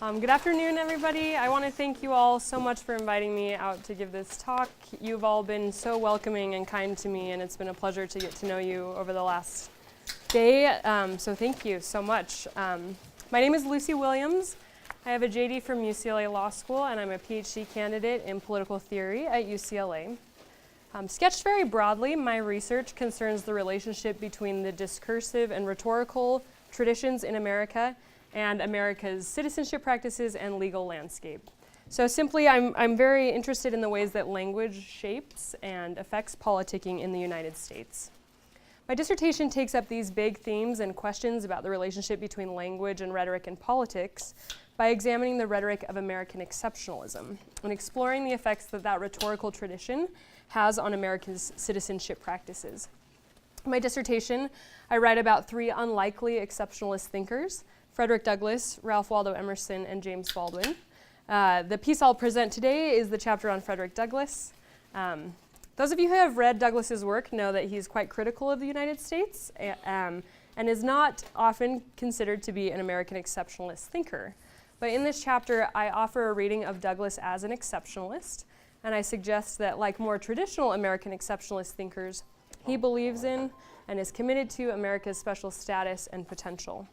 Good afternoon, everybody. I want to thank you all so much for inviting me out to give this talk. You've all been so welcoming and kind to me, and it's been a pleasure to get to know you over the last day, so thank you so much. My name is Lucy Williams. I have a JD from UCLA Law School, and I'm a PhD candidate in political theory at UCLA. Sketched very broadly, my research concerns the relationship between the discursive and rhetorical traditions in America and America's citizenship practices and legal landscape. So simply, I'm very interested in the ways that language shapes and affects politicking in the United States. My dissertation takes up these big themes and questions about the relationship between language and rhetoric in politics by examining the rhetoric of American exceptionalism and exploring the effects that rhetorical tradition has on America's citizenship practices. In my dissertation, I write about three unlikely exceptionalist thinkers: Frederick Douglass, Ralph Waldo Emerson, and James Baldwin. The piece I'll present today is the chapter on Frederick Douglass. Those of you who have read Douglass's work know that he's quite critical of the United States and is not often considered to be an American exceptionalist thinker. But in this chapter, I offer a reading of Douglass as an exceptionalist, and I suggest that, like more traditional American exceptionalist thinkers, he believes in and is committed to America's special status and potential.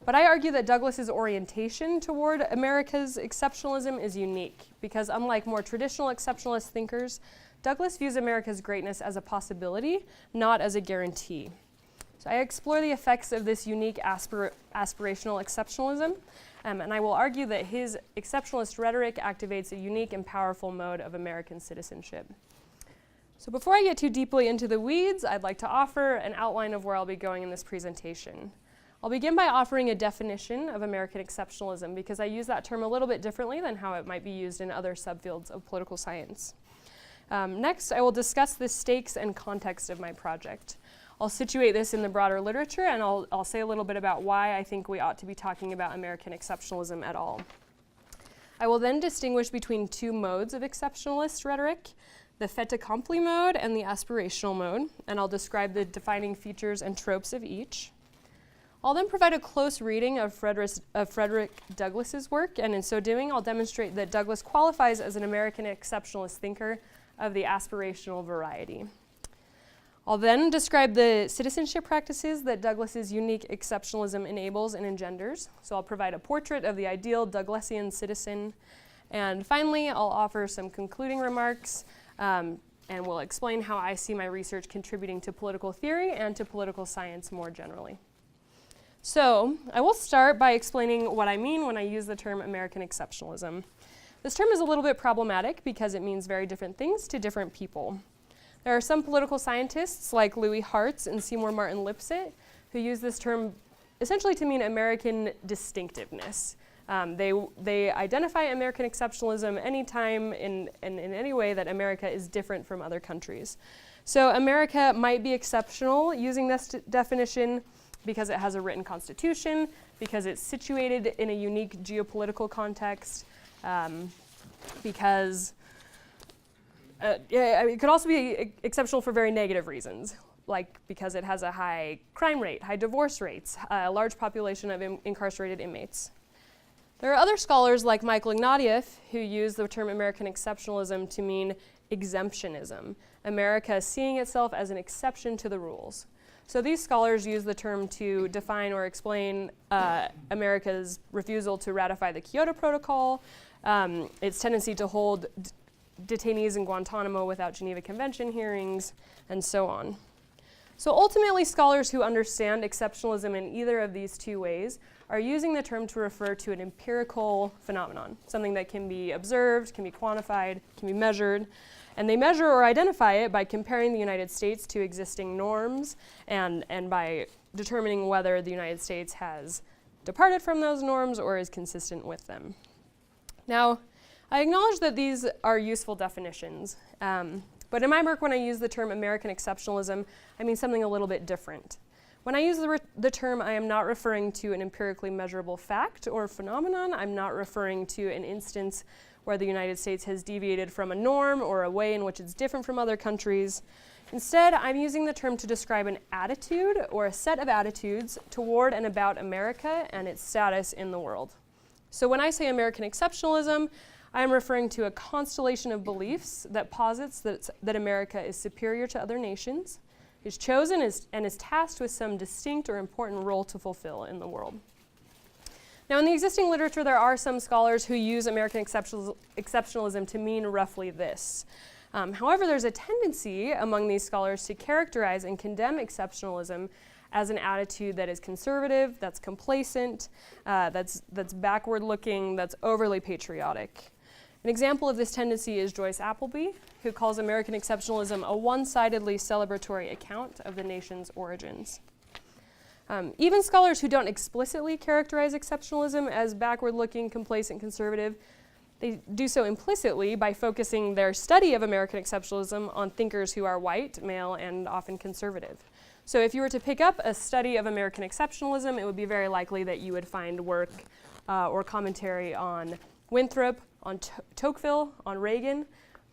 But I argue that Douglass's orientation toward America's exceptionalism is unique because, unlike more traditional exceptionalist thinkers, Douglass views America's greatness as a possibility, not as a guarantee. So I explore the effects of this unique aspirational exceptionalism, and I will argue that his exceptionalist rhetoric activates a unique and powerful mode of American citizenship. So before I get too deeply into the weeds, I'd like to offer an outline of where I'll be going in this presentation. I'll begin by offering a definition of American exceptionalism because I use that term a little bit differently than how it might be used in other subfields of political science. Next, I will discuss the stakes and context of my project. I'll situate this in the broader literature, and I'll say a little bit about why I think we ought to be talking about American exceptionalism at all. I will then distinguish between two modes of exceptionalist rhetoric: the fait accompli mode and the aspirational mode, and I'll describe the defining features and tropes of each. I'll then provide a close reading of Frederick Douglass's work, and in so doing, I'll demonstrate that Douglass qualifies as an American exceptionalist thinker of the aspirational variety. I'll then describe the citizenship practices that Douglass's unique exceptionalism enables and engenders. So I'll provide a portrait of the ideal Douglassian citizen. And finally, I'll offer some concluding remarks, and will explain how I see my research contributing to political theory and to political science more generally. So I will start by explaining what I mean when I use the term American exceptionalism. This term is a little bit problematic because it means very different things to different people. There are some political scientists like Louis Hartz and Seymour Martin Lipset who use this term essentially to mean American distinctiveness. They identify American exceptionalism anytime in any way that America is different from other countries. So America might be exceptional using this definition because it has a written constitution, because it's situated in a unique geopolitical context, because it could also be exceptional for very negative reasons, like because it has a high crime rate, high divorce rates, a large population of incarcerated inmates. There are other scholars like Michael Ignatieff who use the term American exceptionalism to mean exemptionism, America seeing itself as an exception to the rules. So these scholars use the term to define or explain America's refusal to ratify the Kyoto Protocol, its tendency to hold detainees in Guantanamo without Geneva Convention hearings, and so on. So ultimately, scholars who understand exceptionalism in either of these two ways are using the term to refer to an empirical phenomenon, something that can be observed, can be quantified, can be measured. And they measure or identify it by comparing the United States to existing norms and by determining whether the United States has departed from those norms or is consistent with them. Now, I acknowledge that these are useful definitions, but in my work, when I use the term American exceptionalism, I mean something a little bit different. When I use the term, I am not referring to an empirically measurable fact or phenomenon. I'm not referring to an instance where the United States has deviated from a norm or a way in which it's different from other countries. Instead, I'm using the term to describe an attitude or a set of attitudes toward and about America and its status in the world. So when I say American exceptionalism, I am referring to a constellation of beliefs that posits that America is superior to other nations, is chosen and is tasked with some distinct or important role to fulfill in the world. Now, in the existing literature, there are some scholars who use American exceptionalism to mean roughly this. However, there's a tendency among these scholars to characterize and condemn exceptionalism as an attitude that is conservative, that's complacent, that's backward-looking, that's overly patriotic. An example of this tendency is Joyce Appleby, who calls American exceptionalism a one-sidedly celebratory account of the nation's origins. Even scholars who don't explicitly characterize exceptionalism as backward-looking, complacent, conservative, they do so implicitly by focusing their study of American exceptionalism on thinkers who are white, male, and often conservative. So if you were to pick up a study of American exceptionalism, it would be very likely that you would find work or commentary on Winthrop, on Tocqueville, on Reagan.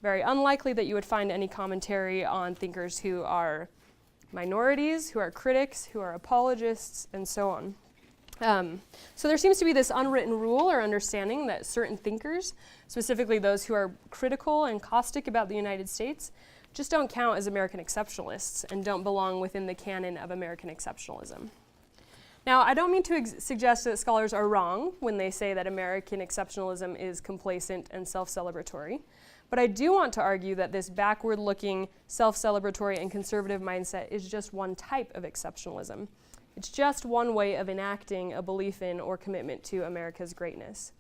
Very unlikely that you would find any commentary on thinkers who are minorities, who are critics, who are apologists, and so on. So there seems to be this unwritten rule or understanding that certain thinkers, specifically those who are critical and caustic about the United States, just don't count as American exceptionalists and don't belong within the canon of American exceptionalism. Now, I don't mean to suggest that scholars are wrong when they say that American exceptionalism is complacent and self-celebratory, but I do want to argue that this backward-looking, self-celebratory, and conservative mindset is just one type of exceptionalism. It's just one way of enacting a belief in or commitment to America's greatness.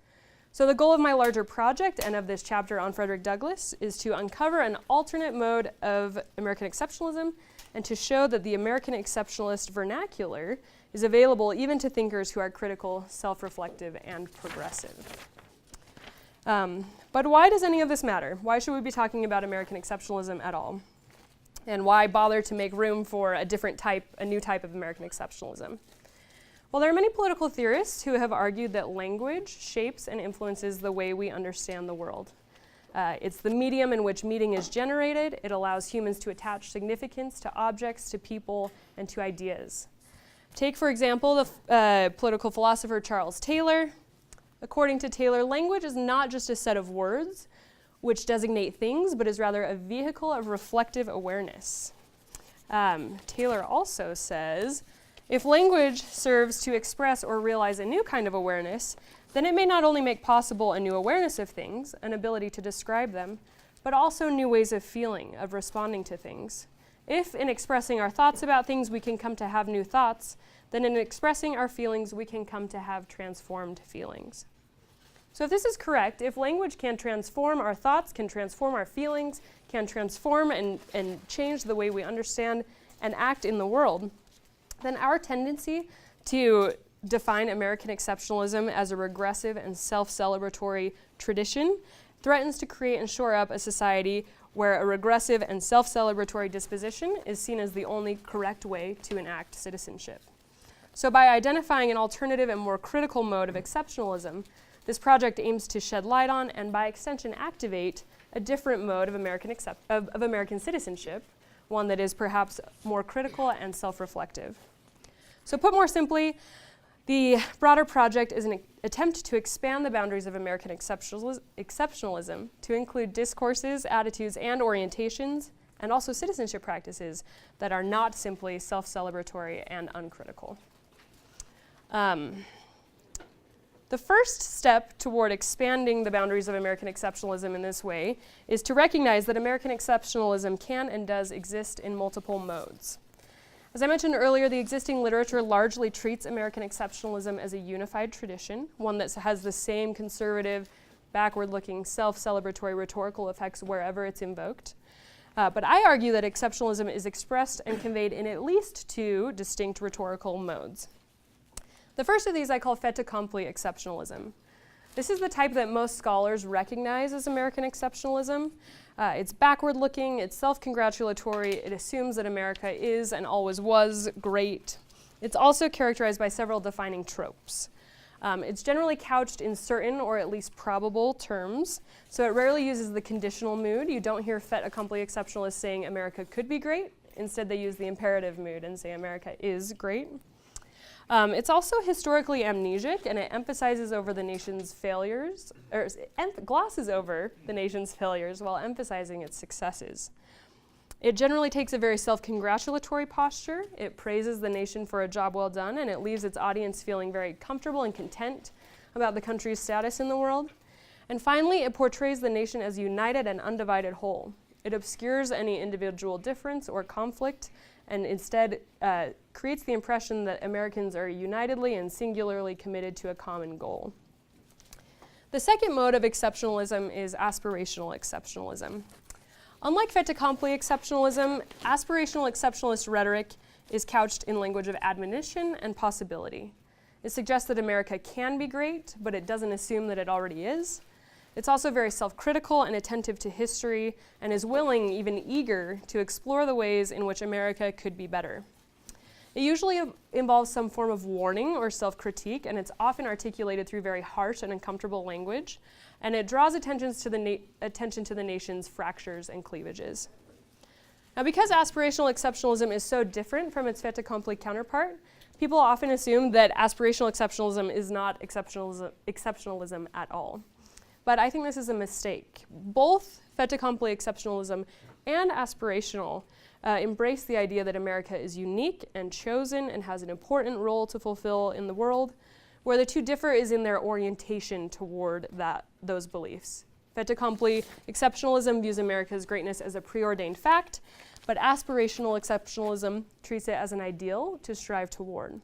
So the goal of my larger project and of this chapter on Frederick Douglass is to uncover an alternate mode of American exceptionalism and to show that the American exceptionalist vernacular is available even to thinkers who are critical, self-reflective, and progressive. But why does any of this matter? Why should we be talking about American exceptionalism at all? And why bother to make room for a new type of American exceptionalism? Well, there are many political theorists who have argued that language shapes and influences the way we understand the world. It's the medium in which meaning is generated. It allows humans to attach significance to objects, to people, and to ideas. Take, for example, the political philosopher Charles Taylor. According to Taylor, language is not just a set of words which designate things, but is rather a vehicle of reflective awareness. Taylor also says, if language serves to express or realize a new kind of awareness, then it may not only make possible a new awareness of things, an ability to describe them, but also new ways of feeling, of responding to things. If in expressing our thoughts about things we can come to have new thoughts, then in expressing our feelings we can come to have transformed feelings. So if this is correct, if language can transform our thoughts, can transform our feelings, can transform and change the way we understand and act in the world, then our tendency to define American exceptionalism as a regressive and self-celebratory tradition threatens to create and shore up a society where a regressive and self-celebratory disposition is seen as the only correct way to enact citizenship. So by identifying an alternative and more critical mode of exceptionalism, this project aims to shed light on and by extension activate a different mode of American citizenship, one that is perhaps more critical and self-reflective. So put more simply, the broader project is an attempt to expand the boundaries of American exceptionalism to include discourses, attitudes, and orientations, and also citizenship practices that are not simply self-celebratory and uncritical. The first step toward expanding the boundaries of American exceptionalism in this way is to recognize that American exceptionalism can and does exist in multiple modes. As I mentioned earlier, the existing literature largely treats American exceptionalism as a unified tradition, one that has the same conservative, backward-looking, self-celebratory rhetorical effects wherever it's invoked. But I argue that exceptionalism is expressed and conveyed in at least two distinct rhetorical modes. The first of these I call fait accompli exceptionalism. This is the type that most scholars recognize as American exceptionalism. It's backward-looking, it's self-congratulatory, it assumes that America is and always was great. It's also characterized by several defining tropes. It's generally couched in certain or at least probable terms, so it rarely uses the conditional mood. You don't hear fait accompli exceptionalists saying America could be great. Instead, they use the imperative mood and say America is great. It's also historically amnesic, and it emphasizes over the nation's failures, or glosses over the nation's failures while emphasizing its successes. It generally takes a very self-congratulatory posture. It praises the nation for a job well done, and it leaves its audience feeling very comfortable and content about the country's status in the world. And finally, it portrays the nation as united and undivided whole. It obscures any individual difference or conflict, and instead creates the impression that Americans are unitedly and singularly committed to a common goal. The second mode of exceptionalism is aspirational exceptionalism. Unlike fait accompli exceptionalism, aspirational exceptionalist rhetoric is couched in language of admonition and possibility. It suggests that America can be great, but it doesn't assume that it already is. It's also very self-critical and attentive to history, and is willing, even eager, to explore the ways in which America could be better. It usually involves some form of warning or self-critique, and it's often articulated through very harsh and uncomfortable language, and it draws attention to the nation's fractures and cleavages. Now, because aspirational exceptionalism is so different from its fait accompli counterpart, people often assume that aspirational exceptionalism is not exceptionalism at all. But I think this is a mistake. Both fait accompli exceptionalism and aspirational embrace the idea that America is unique and chosen and has an important role to fulfill in the world. Where the two differ is in their orientation toward those beliefs. Fait accompli exceptionalism views America's greatness as a preordained fact, but aspirational exceptionalism treats it as an ideal to strive toward.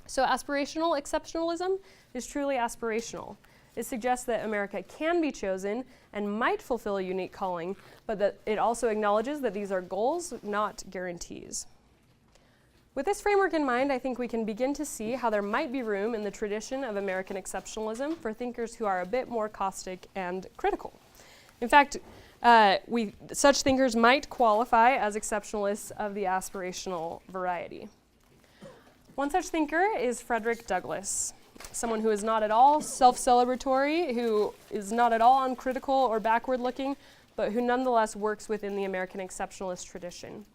So aspirational exceptionalism is truly aspirational. It suggests that America can be chosen and might fulfill a unique calling, but that it also acknowledges that these are goals, not guarantees. With this framework in mind, I think we can begin to see how there might be room in the tradition of American exceptionalism for thinkers who are a bit more caustic and critical. In fact, such thinkers might qualify as exceptionalists of the aspirational variety. One such thinker is Frederick Douglass, someone who is not at all self-celebratory, who is not at all uncritical or backward-looking, but who nonetheless works within the American exceptionalist tradition.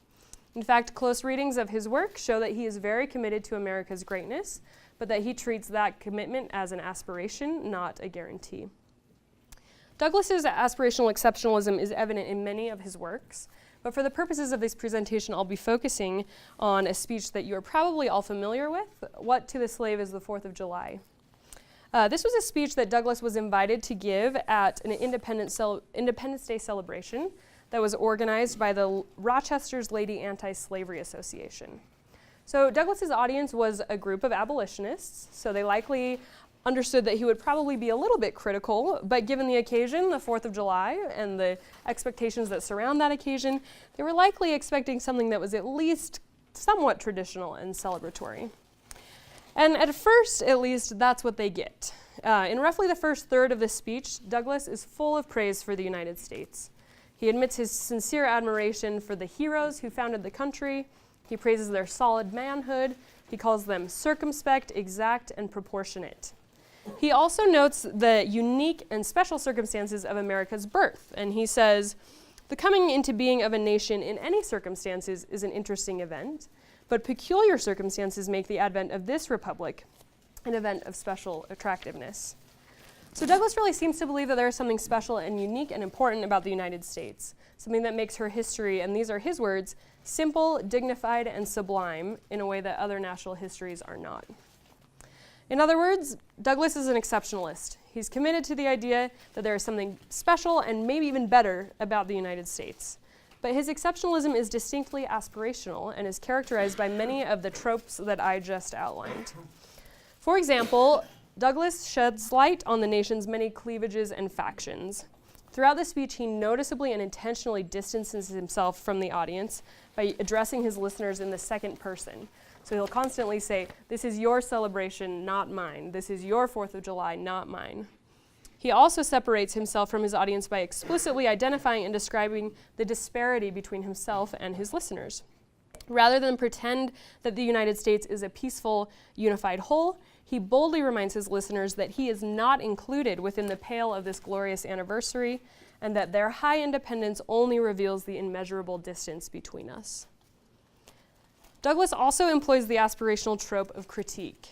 In fact, close readings of his work show that he is very committed to America's greatness, but that he treats that commitment as an aspiration, not a guarantee. Douglass's aspirational exceptionalism is evident in many of his works, but for the purposes of this presentation, I'll be focusing on a speech that you are probably all familiar with, What to the Slave is the 4th of July. This was a speech that Douglass was invited to give at an Independence Day celebration that was organized by the Rochester's Lady Anti-Slavery Association. So Douglass's audience was a group of abolitionists, so they likely understood that he would probably be a little bit critical, but given the occasion, the 4th of July, and the expectations that surround that occasion, they were likely expecting something that was at least somewhat traditional and celebratory. And at first, at least, that's what they get. In roughly the first third of this speech, Douglass is full of praise for the United States. He admits his sincere admiration for the heroes who founded the country. He praises their solid manhood. He calls them circumspect, exact, and proportionate. He also notes the unique and special circumstances of America's birth, and he says, "The coming into being of a nation in any circumstances is an interesting event, but peculiar circumstances make the advent of this republic an event of special attractiveness." So Douglass really seems to believe that there is something special and unique and important about the United States, something that makes her history, and these are his words, simple, dignified, and sublime in a way that other national histories are not. In other words, Douglass is an exceptionalist. He's committed to the idea that there is something special and maybe even better about the United States. But his exceptionalism is distinctly aspirational and is characterized by many of the tropes that I just outlined. For example, Douglass sheds light on the nation's many cleavages and factions. Throughout the speech, he noticeably and intentionally distances himself from the audience by addressing his listeners in the second person. So he'll constantly say, "This is your celebration, not mine. This is your 4th of July, not mine." He also separates himself from his audience by explicitly identifying and describing the disparity between himself and his listeners. Rather than pretend that the United States is a peaceful, unified whole, he boldly reminds his listeners that he is not included within the pale of this glorious anniversary, and that their high independence only reveals the immeasurable distance between us. Douglas also employs the aspirational trope of critique.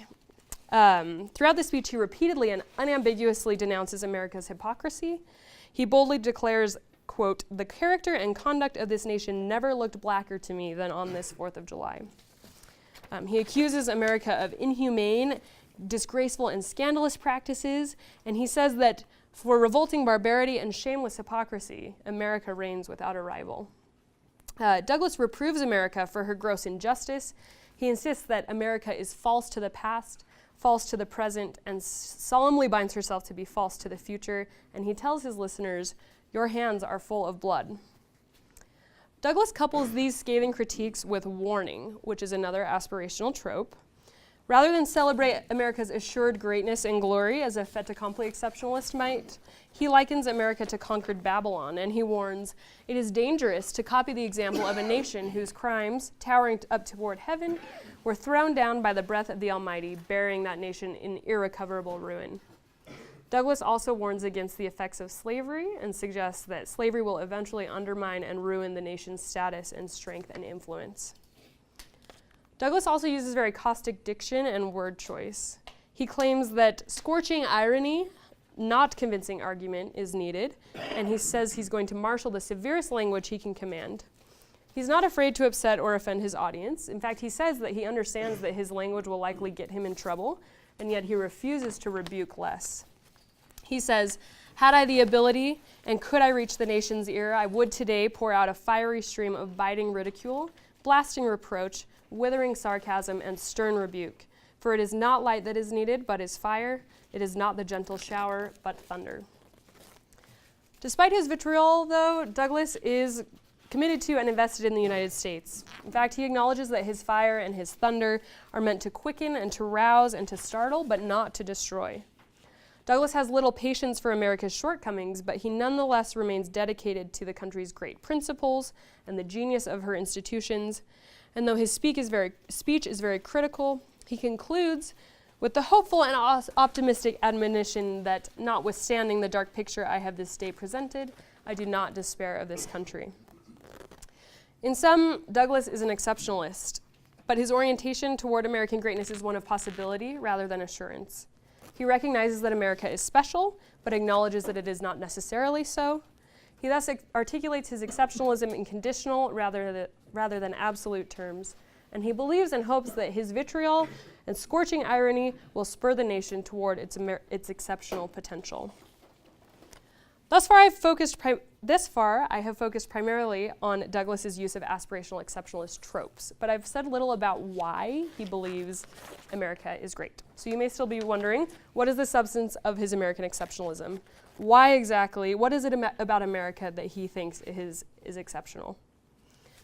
Throughout the speech, he repeatedly and unambiguously denounces America's hypocrisy. He boldly declares, quote, "The character and conduct of this nation never looked blacker to me than on this 4th of July." He accuses America of inhumane, disgraceful, and scandalous practices, and he says that for revolting barbarity and shameless hypocrisy, America reigns without a rival. Douglas reproves America for her gross injustice. He insists that America is false to the past, false to the present, and solemnly binds herself to be false to the future, and he tells his listeners, "Your hands are full of blood." Douglas couples these scathing critiques with warning, which is another aspirational trope. Rather than celebrate America's assured greatness and glory as a fait accompli exceptionalist might, he likens America to conquered Babylon, and he warns, "It is dangerous to copy the example of a nation whose crimes, towering up toward heaven, were thrown down by the breath of the Almighty, burying that nation in irrecoverable ruin." Douglas also warns against the effects of slavery and suggests that slavery will eventually undermine and ruin the nation's status and strength and influence. Douglas also uses very caustic diction and word choice. He claims that scorching irony, not convincing argument, is needed, and he says he's going to marshal the severest language he can command. He's not afraid to upset or offend his audience. In fact, he says that he understands that his language will likely get him in trouble, and yet he refuses to rebuke less. He says, "Had I the ability, and could I reach the nation's ear, I would today pour out a fiery stream of biting ridicule, blasting reproach, withering sarcasm, and stern rebuke. For it is not light that is needed, but is fire. It is not the gentle shower, but thunder." Despite his vitriol, though, Douglas is committed to and invested in the United States. In fact, he acknowledges that his fire and his thunder are meant to quicken and to rouse and to startle, but not to destroy. Douglas has little patience for America's shortcomings, but he nonetheless remains dedicated to the country's great principles and the genius of her institutions. And though his speech is very critical, he concludes with the hopeful and optimistic admonition that, notwithstanding the dark picture I have this day presented, I do not despair of this country. In sum, Douglas is an exceptionalist, but his orientation toward American greatness is one of possibility rather than assurance. He recognizes that America is special, but acknowledges that it is not necessarily so. He thus articulates his exceptionalism in conditional rather than absolute terms, and he believes and hopes that his vitriol and scorching irony will spur the nation toward its exceptional potential. Thus far, I have focused primarily on Douglas's use of aspirational exceptionalist tropes, but I've said little about why he believes America is great. So you may still be wondering, what is the substance of his American exceptionalism? Why exactly? What is it about America that he thinks is exceptional?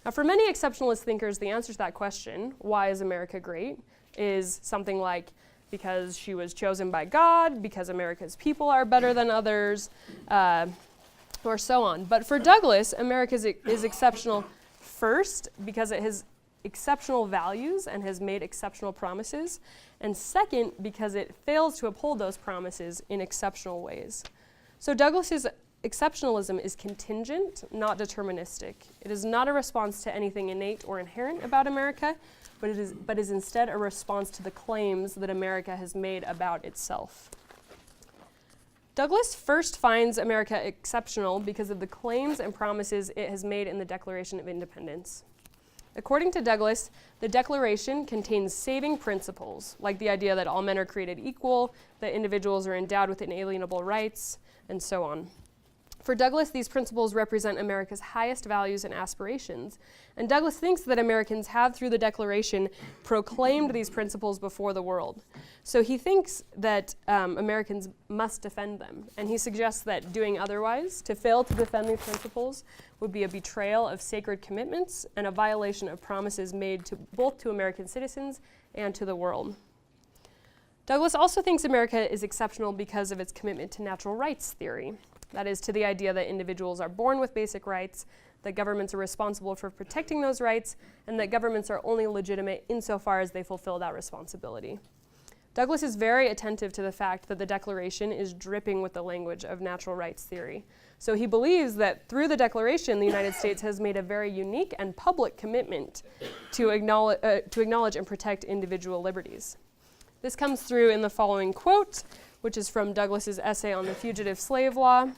Now, for many exceptionalist thinkers, the answer to that question, why is America great, is something like, because she was chosen by God, because America's people are better than others, or so on. But for Douglas, America is exceptional first because it has exceptional values and has made exceptional promises, and second because it fails to uphold those promises in exceptional ways. So Douglas's exceptionalism is contingent, not deterministic. It is not a response to anything innate or inherent about America, but is instead a response to the claims that America has made about itself. Douglas first finds America exceptional because of the claims and promises it has made in the Declaration of Independence. According to Douglas, the Declaration contains saving principles, like the idea that all men are created equal, that individuals are endowed with inalienable rights, and so on. For Douglas, these principles represent America's highest values and aspirations, and Douglas thinks that Americans have, through the Declaration, proclaimed these principles before the world. So he thinks that Americans must defend them, and he suggests that doing otherwise, to fail to defend these principles, would be a betrayal of sacred commitments and a violation of promises made both to American citizens and to the world. Douglas also thinks America is exceptional because of its commitment to natural rights theory. That is, to the idea that individuals are born with basic rights, that governments are responsible for protecting those rights, and that governments are only legitimate insofar as they fulfill that responsibility. Douglas is very attentive to the fact that the Declaration is dripping with the language of natural rights theory. So he believes that through the Declaration, the United States has made a very unique and public commitment to acknowledge and protect individual liberties. This comes through in the following quote, which is from Douglas's essay on the fugitive slave law.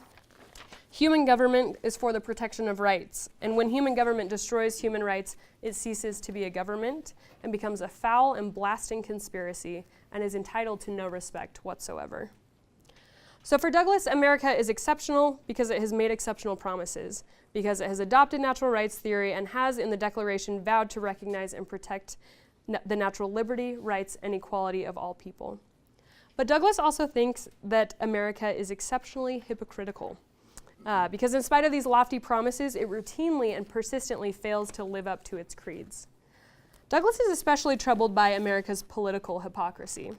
Human government is for the protection of rights, and when human government destroys human rights, it ceases to be a government and becomes a foul and blasting conspiracy and is entitled to no respect whatsoever. So for Douglas, America is exceptional because it has made exceptional promises, because it has adopted natural rights theory and has in the Declaration vowed to recognize and protect the natural liberty, rights, and equality of all people. But Douglas also thinks that America is exceptionally hypocritical. Because in spite of these lofty promises, it routinely and persistently fails to live up to its creeds. Douglas is especially troubled by America's political hypocrisy,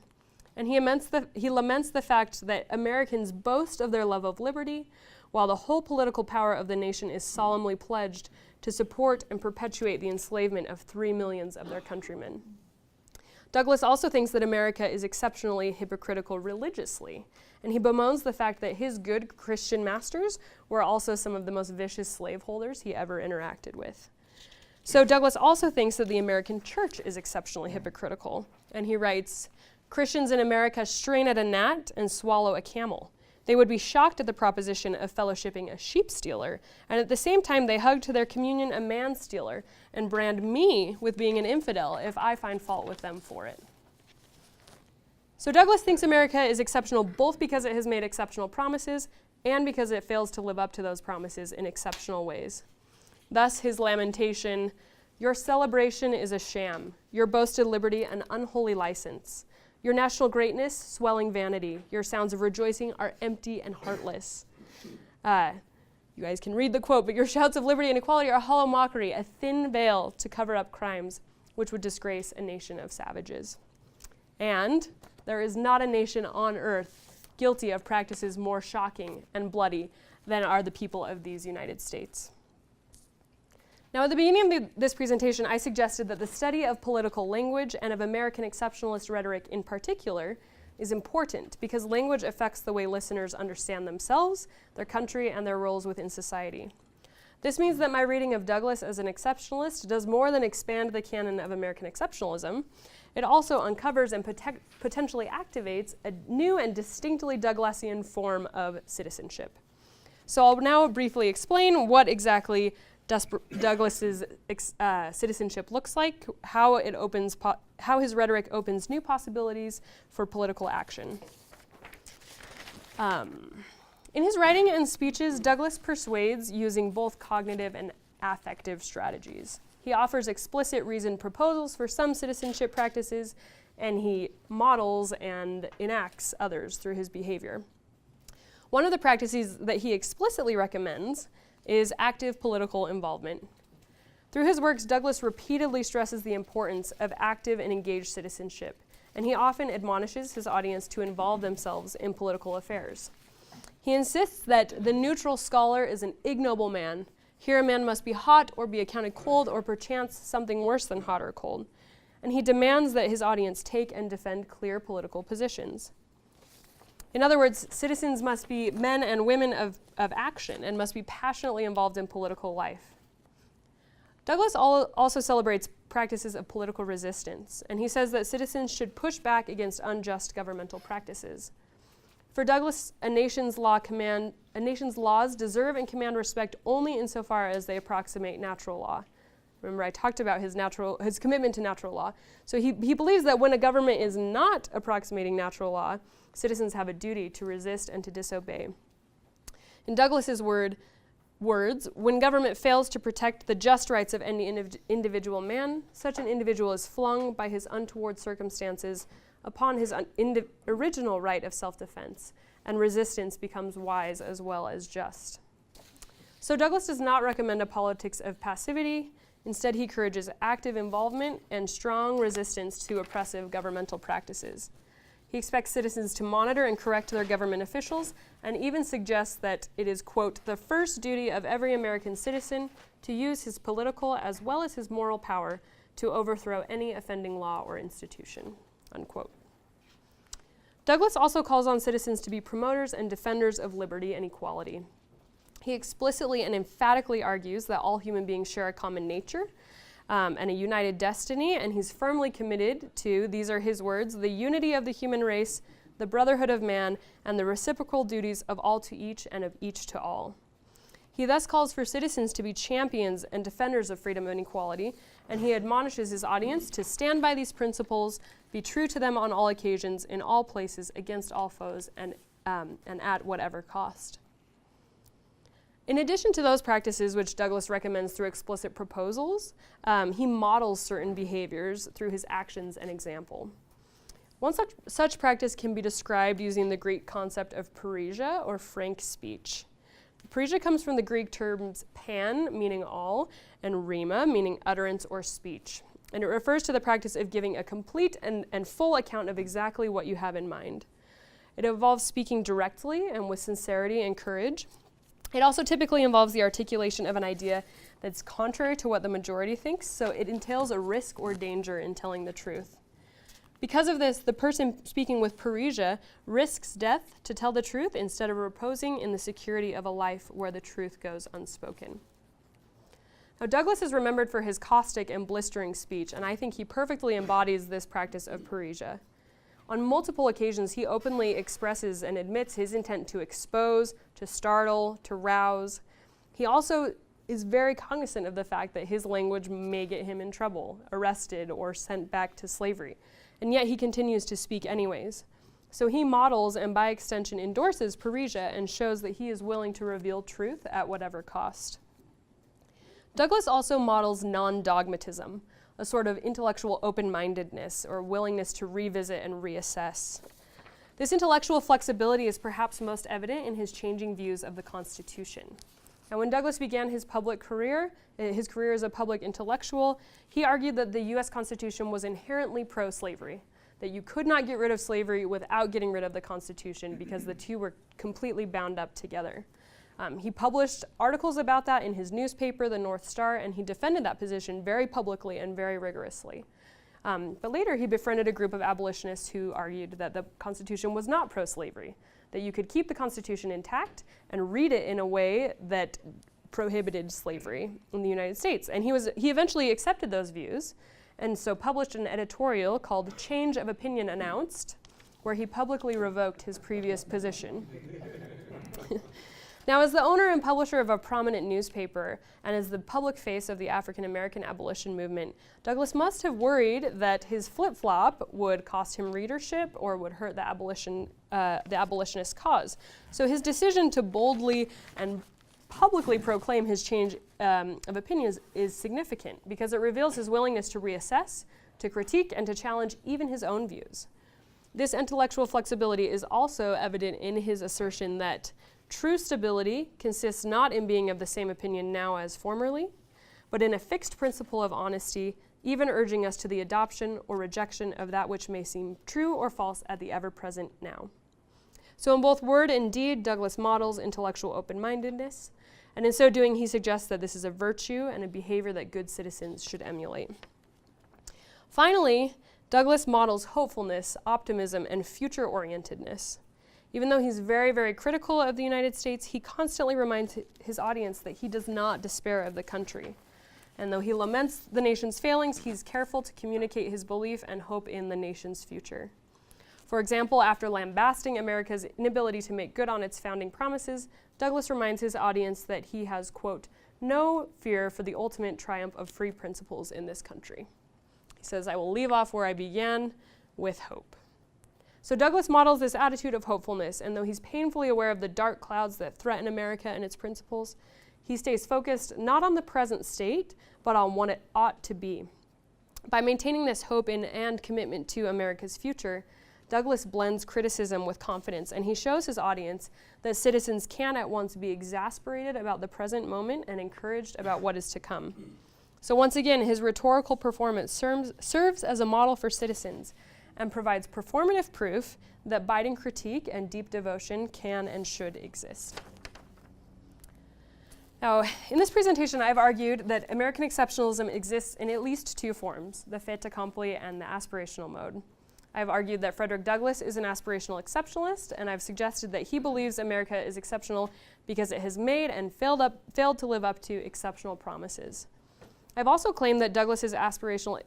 and he laments the fact that Americans boast of their love of liberty, while the whole political power of the nation is solemnly pledged to support and perpetuate the enslavement of 3 million of their countrymen. Douglas also thinks that America is exceptionally hypocritical religiously, and he bemoans the fact that his good Christian masters were also some of the most vicious slaveholders he ever interacted with. So Douglas also thinks that the American church is exceptionally hypocritical, and he writes, "Christians in America strain at a gnat and swallow a camel. They would be shocked at the proposition of fellowshipping a sheep stealer, and at the same time they hug to their communion a man stealer and brand me with being an infidel if I find fault with them for it." So Douglas thinks America is exceptional both because it has made exceptional promises and because it fails to live up to those promises in exceptional ways. Thus his lamentation, "Your celebration is a sham, your boasted liberty an unholy license. Your national greatness, swelling vanity. Your sounds of rejoicing are empty and heartless." You guys can read the quote, "But your shouts of liberty and equality are a hollow mockery, a thin veil to cover up crimes which would disgrace a nation of savages." And there is not a nation on earth guilty of practices more shocking and bloody than are the people of these United States. Now, at the beginning of this presentation, I suggested that the study of political language and of American exceptionalist rhetoric in particular is important because language affects the way listeners understand themselves, their country, and their roles within society. This means that my reading of Douglas as an exceptionalist does more than expand the canon of American exceptionalism. It also uncovers and potentially activates a new and distinctly Douglasian form of citizenship. So I'll now briefly explain what exactly Douglas's citizenship looks like, how his rhetoric opens new possibilities for political action. In his writing and speeches, Douglas persuades using both cognitive and affective strategies. He offers explicit reasoned proposals for some citizenship practices, and he models and enacts others through his behavior. One of the practices that he explicitly recommends is active political involvement. Through his works, Douglas repeatedly stresses the importance of active and engaged citizenship, and he often admonishes his audience to involve themselves in political affairs. He insists that the neutral scholar is an ignoble man. Here a man must be hot or be accounted cold or perchance something worse than hot or cold. And he demands that his audience take and defend clear political positions. In other words, citizens must be men and women of action and must be passionately involved in political life. Douglas also celebrates practices of political resistance, and he says that citizens should push back against unjust governmental practices. For Douglas, a nation's laws deserve and command respect only insofar as they approximate natural law. Remember, I talked about his commitment to natural law. So he believes that when a government is not approximating natural law, citizens have a duty to resist and to disobey. In Douglas's words, when government fails to protect the just rights of any individual man, such an individual is flung by his untoward circumstances upon his original right of self-defense, and resistance becomes wise as well as just. So Douglas does not recommend a politics of passivity. Instead, he encourages active involvement and strong resistance to oppressive governmental practices. He expects citizens to monitor and correct their government officials, and even suggests that it is, quote, the first duty of every American citizen to use his political as well as his moral power to overthrow any offending law or institution, unquote. Douglas also calls on citizens to be promoters and defenders of liberty and equality. He explicitly and emphatically argues that all human beings share a common nature and a united destiny, and he's firmly committed to, these are his words, the unity of the human race, the brotherhood of man, and the reciprocal duties of all to each and of each to all. He thus calls for citizens to be champions and defenders of freedom and equality, and he admonishes his audience to stand by these principles, be true to them on all occasions, in all places, against all foes, and at whatever cost. In addition to those practices which Douglas recommends through explicit proposals, he models certain behaviors through his actions and example. One such practice can be described using the Greek concept of parrhesia, or frank speech. Parrhesia comes from the Greek terms pan, meaning all, and rhema, meaning utterance or speech. And it refers to the practice of giving a complete and full account of exactly what you have in mind. It involves speaking directly and with sincerity and courage. It also typically involves the articulation of an idea that's contrary to what the majority thinks, so it entails a risk or danger in telling the truth. Because of this, the person speaking with parrhesia risks death to tell the truth instead of reposing in the security of a life where the truth goes unspoken. Now, Douglas is remembered for his caustic and blistering speech, and I think he perfectly embodies this practice of parrhesia. On multiple occasions, he openly expresses and admits his intent to expose, to startle, to rouse. He also is very cognizant of the fact that his language may get him in trouble, arrested, or sent back to slavery. And yet he continues to speak anyways. So he models and by extension endorses parrhesia and shows that he is willing to reveal truth at whatever cost. Douglas also models non-dogmatism, a sort of intellectual open-mindedness or willingness to revisit and reassess. This intellectual flexibility is perhaps most evident in his changing views of the Constitution. Now, when Douglas began his public career, his career as a public intellectual, he argued that the U.S. Constitution was inherently pro-slavery, that you could not get rid of slavery without getting rid of the Constitution because the two were completely bound up together. He published articles about that in his newspaper, the North Star, and he defended that position very publicly and very rigorously. But later he befriended a group of abolitionists who argued that the Constitution was not pro-slavery, that you could keep the Constitution intact and read it in a way that prohibited slavery in the United States. And he eventually accepted those views, and so published an editorial called Change of Opinion Announced, where he publicly revoked his previous position. Now, as the owner and publisher of a prominent newspaper and as the public face of the African American abolition movement, Douglas must have worried that his flip-flop would cost him readership or would hurt the abolitionist cause. So his decision to boldly and publicly proclaim his change of opinions is significant because it reveals his willingness to reassess, to critique, and to challenge even his own views. This intellectual flexibility is also evident in his assertion that true stability consists not in being of the same opinion now as formerly, but in a fixed principle of honesty, even urging us to the adoption or rejection of that which may seem true or false at the ever-present now. So in both word and deed, Douglas models intellectual open-mindedness, and in so doing, he suggests that this is a virtue and a behavior that good citizens should emulate. Finally, Douglas models hopefulness, optimism, and future-orientedness. Even though he's very, very critical of the United States, he constantly reminds his audience that he does not despair of the country. And though he laments the nation's failings, he's careful to communicate his belief and hope in the nation's future. For example, after lambasting America's inability to make good on its founding promises, Douglas reminds his audience that he has, quote, no fear for the ultimate triumph of free principles in this country. He says, I will leave off where I began, with hope. So Douglas models this attitude of hopefulness, and though he's painfully aware of the dark clouds that threaten America and its principles, he stays focused not on the present state, but on what it ought to be. By maintaining this hope in and commitment to America's future, Douglas blends criticism with confidence, and he shows his audience that citizens can at once be exasperated about the present moment and encouraged about what is to come. So once again, his rhetorical performance serves as a model for citizens and provides performative proof that biting critique and deep devotion can and should exist. Now, in this presentation, I've argued that American exceptionalism exists in at least two forms, the fait accompli and the aspirational mode. I've argued that Frederick Douglass is an aspirational exceptionalist, and I've suggested that he believes America is exceptional because it has made and failed to live up to exceptional promises. I've also claimed that Douglass's aspirational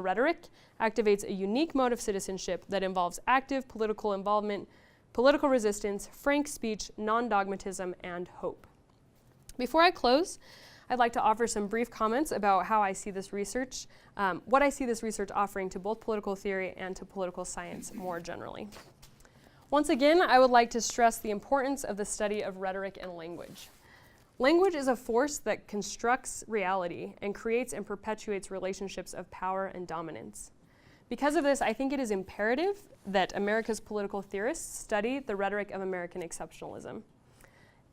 rhetoric activates a unique mode of citizenship that involves active political involvement, political resistance, frank speech, non-dogmatism, and hope. Before I close, I'd like to offer some brief comments about how I see this research, what I see this research offering to both political theory and to political science more generally. Once again, I would like to stress the importance of the study of rhetoric and language. Language is a force that constructs reality and creates and perpetuates relationships of power and dominance. Because of this, I think it is imperative that America's political theorists study the rhetoric of American exceptionalism.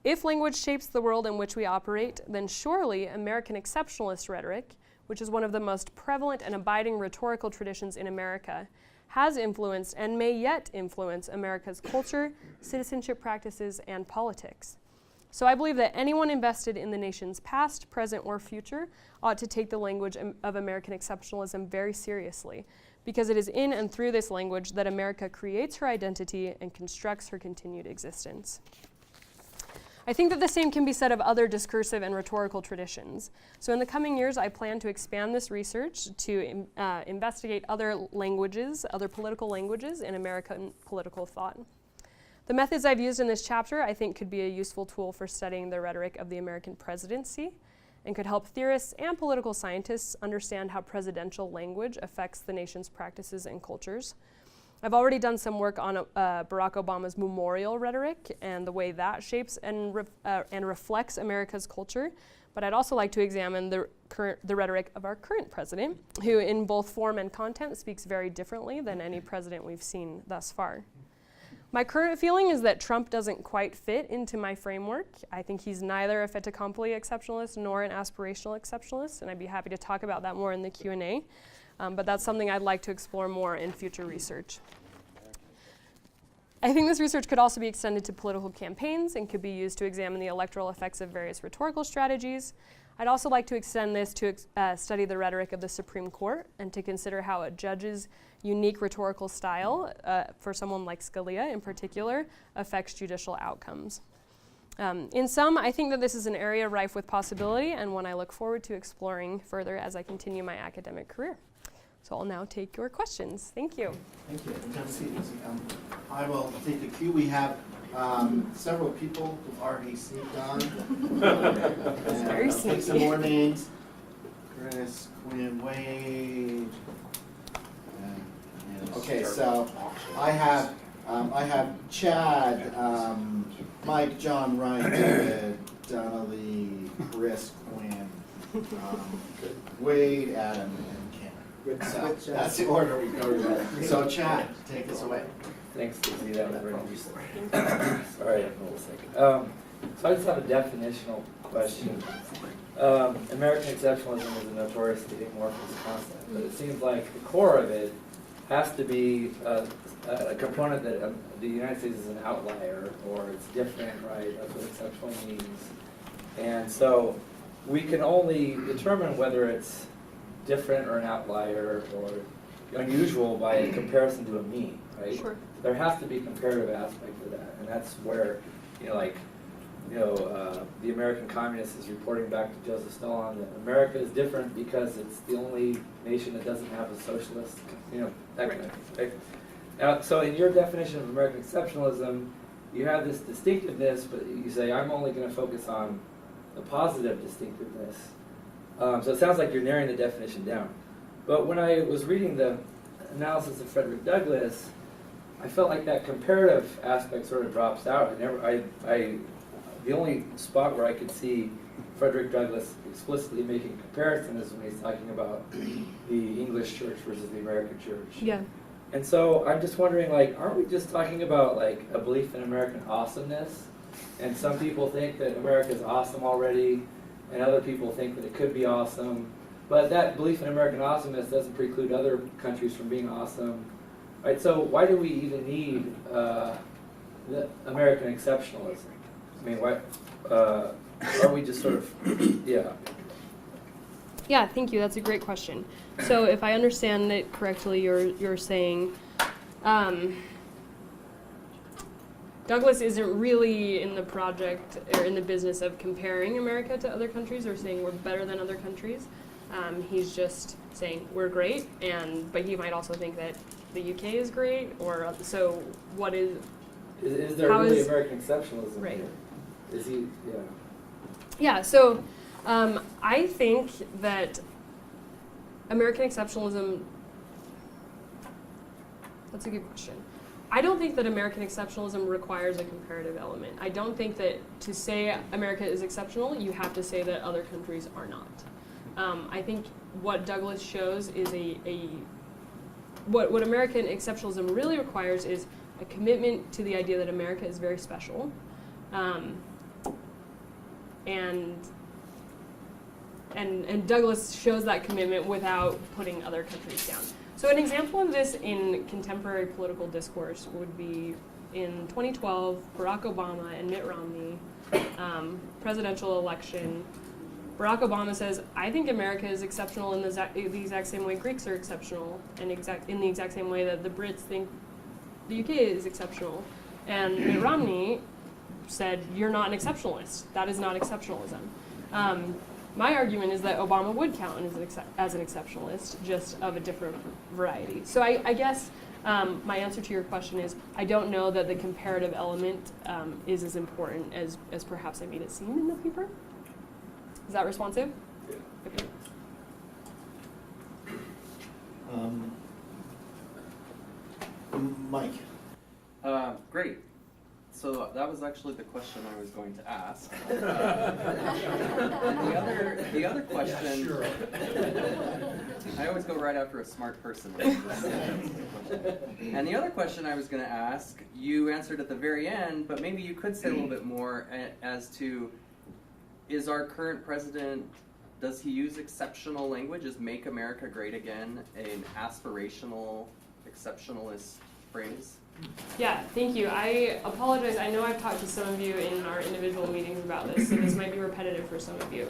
If language shapes the world in which we operate, then surely American exceptionalist rhetoric, which is one of the most prevalent and abiding rhetorical traditions in America, has influenced and may yet influence America's culture, citizenship practices, and politics. So I believe that anyone invested in the nation's past, present, or future ought to take the language of American exceptionalism very seriously, because it is in and through this language that America creates her identity and constructs her continued existence. I think that the same can be said of other discursive and rhetorical traditions. So in the coming years, I plan to expand this research to investigate other languages, other political languages in American political thought. The methods I've used in this chapter, I think, could be a useful tool for studying the rhetoric of the American presidency and could help theorists and political scientists understand how presidential language affects the nation's practices and cultures. I've already done some work on Barack Obama's memorial rhetoric and the way that shapes and reflects America's culture, but I'd also like to examine the rhetoric of our current president, who in both form and content speaks very differently than any president we've seen thus far. My current feeling is that Trump doesn't quite fit into my framework. I think he's neither a fait accompli exceptionalist nor an aspirational exceptionalist, and I'd be happy to talk about that more in the Q&A. But that's something I'd like to explore more in future research. I think this research could also be extended to political campaigns and could be used to examine the electoral effects of various rhetorical strategies. I'd also like to extend this to study the rhetoric of the Supreme Court and to consider how a judge's unique rhetorical style, for someone like Scalia in particular, affects judicial outcomes. In sum, I think that this is an area rife with possibility and one I look forward to exploring further as I continue my academic career. So I'll now take your questions. Thank you. Thank you. Have a seat. I will take the cue. We have several people who've already sneaked on. Very sneaky. Take some more names. Chris, Quinn, Wade. Okay, so I have Chad, Mike, John, Ryan, David, Donnelly, Chris, Quinn, Wade, Adam, and so that's the order we go to. So Chad, take us away. Thanks, Susie. That was very interesting. Sorry, hold a second. So I just have a definitional question. American exceptionalism is a notoriously amorphous concept, but it seems like the core of it has to be a component that the United States is an outlier, or it's different, right? That's what exceptional means. And so we can only determine whether it's different or an outlier or unusual by a comparison to a mean, right? Sure. There has to be a comparative aspect to that, and that's where, the American communist is reporting back to Joseph Stalin that America is different because it's the only nation that doesn't have a socialist, that kind of thing, right? Now, so in your definition of American exceptionalism, you have this distinctiveness, but you say, I'm only going to focus on the positive distinctiveness. So it sounds like you're narrowing the definition down. But when I was reading the analysis of Frederick Douglass, I felt like that comparative aspect sort of drops out. The only spot where I could see Frederick Douglass explicitly making comparison is when he's talking about the English church versus the American church. Yeah. And so I'm just wondering, aren't we just talking about a belief in American awesomeness? And some people think that America is awesome already, and other people think that it could be awesome. But that belief in American awesomeness doesn't preclude other countries from being awesome. Right? So why do we even need the American exceptionalism? I mean, why are we just sort of, yeah. Yeah, thank you. That's a great question. So if I understand it correctly, you're saying Douglas isn't really in the project or in the business of comparing America to other countries or saying we're better than other countries. He's just saying we're great, but he might also think that the UK is great. Or so what is? Is there how really is- American exceptionalism Right. here? Is he? Yeah. Yeah, so I think that American exceptionalism, that's a good question. I don't think that American exceptionalism requires a comparative element. I don't think that to say America is exceptional, you have to say that other countries are not. I think what Douglas shows is what American exceptionalism really requires is a commitment to the idea that America is very special. And Douglas shows that commitment without putting other countries down. So an example of this in contemporary political discourse would be in 2012, Barack Obama and Mitt Romney, presidential election. Barack Obama says, I think America is exceptional in the exact same way Greeks are exceptional, and in the exact same way that the Brits think the UK is exceptional. And Mitt Romney said, you're not an exceptionalist. That is not exceptionalism. My argument is that Obama would count as an exceptionalist, just of a different variety. So I guess my answer to your question is I don't know that the comparative element is as important as perhaps I made it seem in the paper. Is that responsive? Yeah. Okay. Mike. Great. So that was actually the question I was going to ask. The other question, Yeah, sure. I always go right after a smart person. And the other question I was going to ask, you answered at the very end, but maybe you could say a little bit more as to, is our current president, does he use exceptional language? Is "Make America Great Again" an aspirational, exceptionalist phrase? Yeah, thank you. I apologize. I know I've talked to some of you in our individual meetings about this, so this might be repetitive for some of you.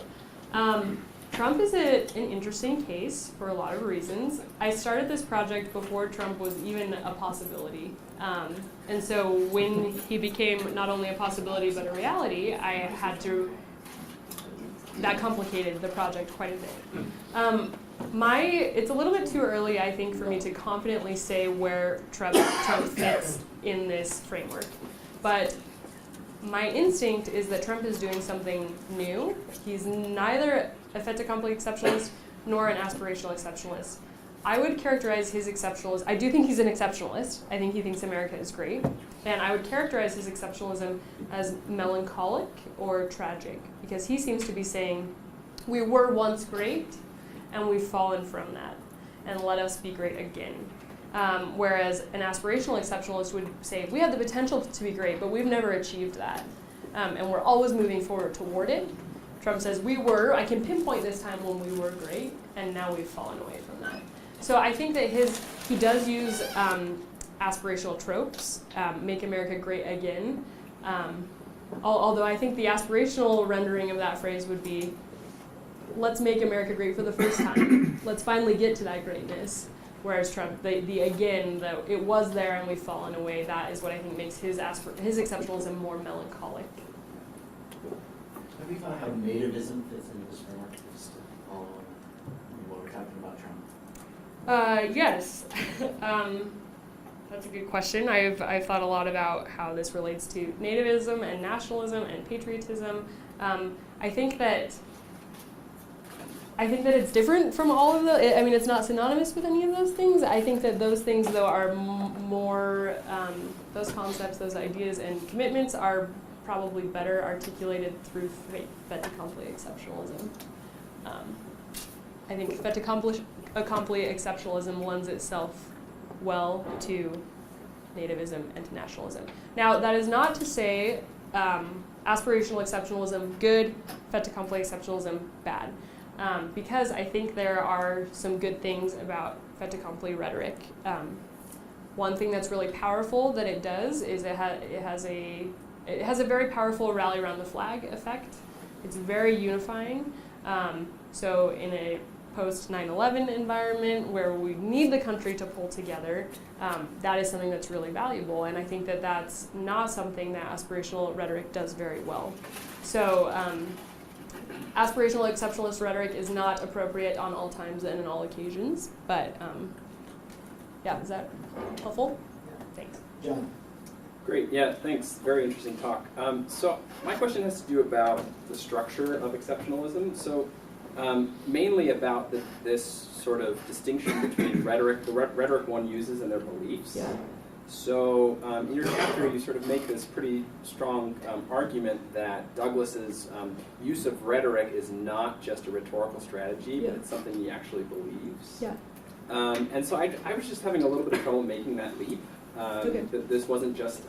Trump is an interesting case for a lot of reasons. I started this project before Trump was even a possibility. And so when he became not only a possibility but a reality, that complicated the project quite a bit. It's a little bit too early, I think, for me to confidently say where Trump fits in this framework. But my instinct is that Trump is doing something new. He's neither a fait accompli exceptionalist nor an aspirational exceptionalist. I would characterize his exceptionalism, I do think he's an exceptionalist. I think he thinks America is great. And I would characterize his exceptionalism as melancholic or tragic, because he seems to be saying, we were once great, and we've fallen from that, and let us be great again. Whereas an aspirational exceptionalist would say, we have the potential to be great, but we've never achieved that. And we're always moving forward toward it. Trump says, I can pinpoint this time when we were great, and now we've fallen away from that. So I think that he does use aspirational tropes, make America great again. Although I think the aspirational rendering of that phrase would be, let's make America great for the first time. Let's finally get to that greatness. Whereas Trump, the again, though it was there and we've fallen away, that is what I think makes his exceptionalism more melancholic. Have you thought how nativism fits into this framework? Just on what we're talking about Trump. Yes. That's a good question. I've thought a lot about how this relates to nativism and nationalism and patriotism. I think that it's different from all of the. I mean, it's not synonymous with any of those things. I think that those things, though, are more those concepts, those ideas, and commitments are probably better articulated through fait accompli exceptionalism. I think fait accompli exceptionalism lends itself well to nativism and to nationalism. Now, that is not to say aspirational exceptionalism good, fait accompli exceptionalism bad, because I think there are some good things about fait accompli rhetoric. One thing that's really powerful that it does is it has a very powerful rally around the flag effect. It's very unifying. So in a post 9/11 environment where we need the country to pull together, that is something that's really valuable. And I think that that's not something that aspirational rhetoric does very well. So aspirational exceptionalist rhetoric is not appropriate on all times and in all occasions. But yeah, is that helpful? Thanks. John? Great, yeah, thanks. Very interesting talk. So my question has to do about the structure of exceptionalism. So mainly about this sort of distinction between rhetoric, the rhetoric one uses and their beliefs. Yeah. So in your chapter, you sort of make this pretty strong argument that Douglas's use of rhetoric is not just a rhetorical strategy, but it's something he actually believes. Yeah. And so I was just having a little bit of trouble making that leap. That this wasn't just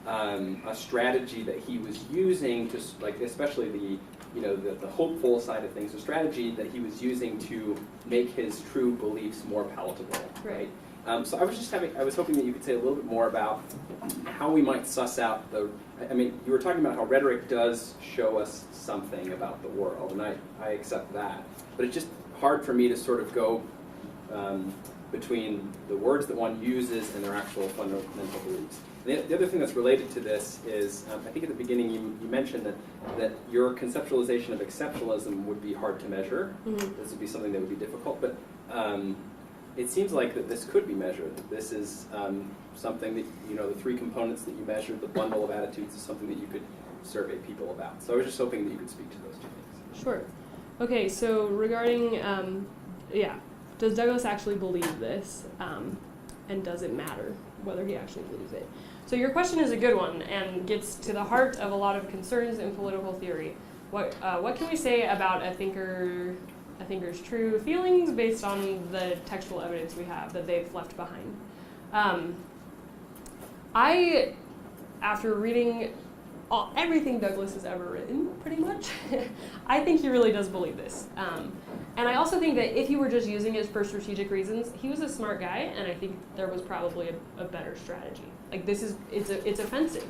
a strategy that he was using to, like, especially the hopeful side of things, a strategy that he was using to make his true beliefs more palatable, right? So I was hoping that you could say a little bit more about how we might suss out you were talking about how rhetoric does show us something about the world, and I accept that, but it's just hard for me to sort of go between the words that one uses and their actual fundamental beliefs. And the other thing that's related to this is, I think at the beginning you mentioned that your conceptualization of exceptionalism would be hard to measure. Mm-hmm. This would be something that would be difficult, but it seems like that this could be measured. This is something that, the three components that you measured, the bundle of attitudes, is something that you could survey people about. So I was just hoping that you could speak to those two things. Sure. Okay, so regarding, does Douglas actually believe this? And does it matter whether he actually believes it? So your question is a good one and gets to the heart of a lot of concerns in political theory. What can we say about a thinker's true feelings based on the textual evidence we have that they've left behind? After reading everything Douglas has ever written, pretty much, I think he really does believe this. And I also think that if he were just using it for strategic reasons, he was a smart guy, and I think there was probably a better strategy. Like, it's offensive.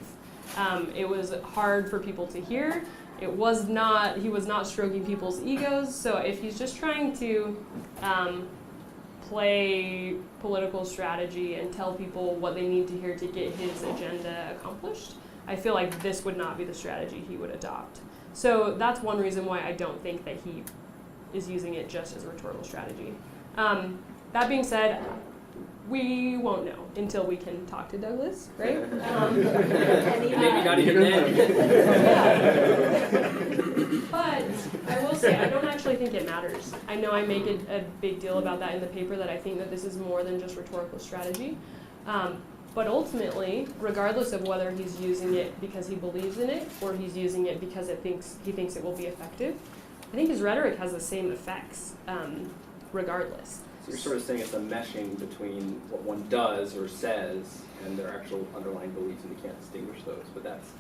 It was hard for people to hear. He was not stroking people's egos. So if he's just trying to play political strategy and tell people what they need to hear to get his agenda accomplished, I feel like this would not be the strategy he would adopt. So that's one reason why I don't think that he is using it just as a rhetorical strategy. That being said, we won't know until we can talk to Douglas, right? Maybe not even then. But I will say, I don't actually think it matters. I know I make a big deal about that in the paper, that I think that this is more than just rhetorical strategy. But ultimately, regardless of whether he's using it because he believes in it or he's using it because he thinks it will be effective, I think his rhetoric has the same effects, regardless. So you're sort of saying it's a meshing between what one does or says and their actual underlying beliefs, and you can't distinguish those, but that's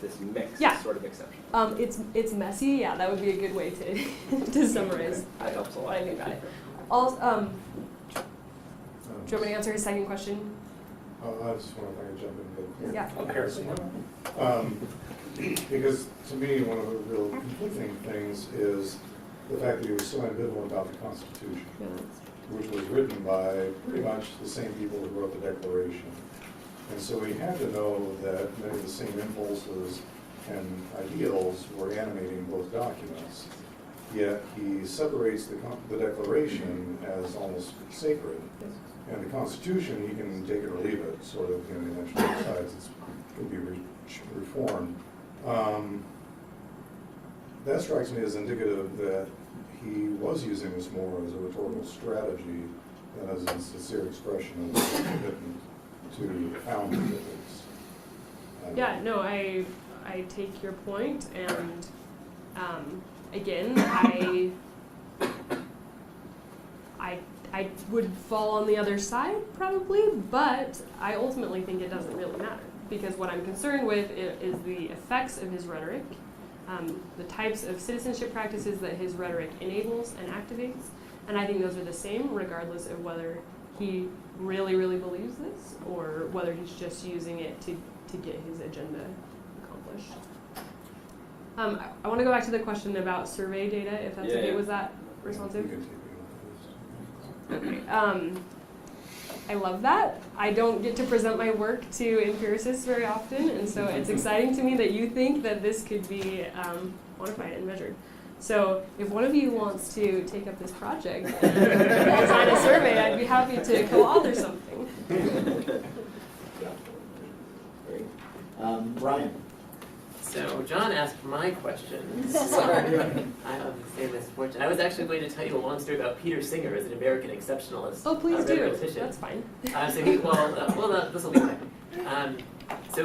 this mix is sort of exceptional. It's messy, yeah, that would be a good way to summarize that helps a lot. what I mean by it. Also, do you want me to answer his second question? I just want to jump in. Yeah. Because to me, one of the real conflicting things is the fact that he was so ambivalent about the Constitution, which was written by pretty much the same people who wrote the Declaration. And so he had to know that many of the same impulses and ideals were animating both documents. Yet he separates the Declaration as almost sacred. And the Constitution, he can take it or leave it, sort of, he mentioned both sides, it can be reformed. That strikes me as indicative that he was using this more as a rhetorical strategy than as a sincere expression of his commitment to founding ethics. Yeah, no, I take your point, and again, I would fall on the other side probably, but I ultimately think it doesn't really matter, because what I'm concerned with is the effects of his rhetoric, the types of citizenship practices that his rhetoric enables and activates, and I think those are the same regardless of whether he really, really believes this or whether he's just using it to get his agenda accomplished. I want to go back to the question about survey data, if that's okay. Yeah. Was that You responsive? can take me off the list. Okay. I love that. I don't get to present my work to empiricists very often, and so it's exciting to me that you think that this could be quantified and measured. So if one of you wants to take up this project and design a survey, I'd be happy to co-author something. Great. Brian? So John asked my question. Sorry. I have the same misfortune. I was actually going to tell you a long story about Peter Singer as an American exceptionalist. Oh, please do. rhetorician. That's fine. So he, this will be fine.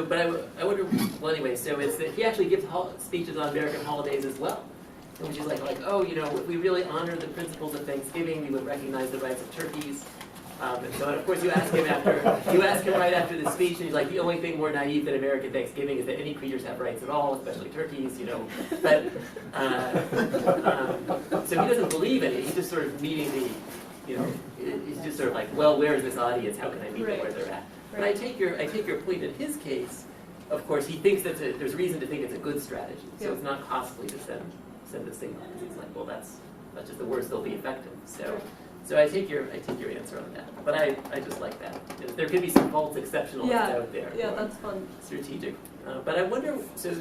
But I wonder, well anyway, so it's that he actually gives speeches on American holidays as well. Which is like, oh, you know, if we really honor the principles of Thanksgiving, we would recognize the rights of turkeys. And so, of course, you ask him right after the speech, and he's like, the only thing more naive than American Thanksgiving is that any creatures have rights at all, especially turkeys, you know. But so he doesn't believe in it. He's just sort of meeting the, you know, he's just sort of like, well, where is this audience? How can I meet them where they're at? But I take your point in his case. Of course, he thinks that there's reason to think it's a good strategy. So it's not costly to send this signal. He's like, well, that's just the worst. They'll be effective. So I take your answer on that, but I just like that. There could be some false exceptionalists out there. Yeah, that's fun. Strategic, but I wonder. So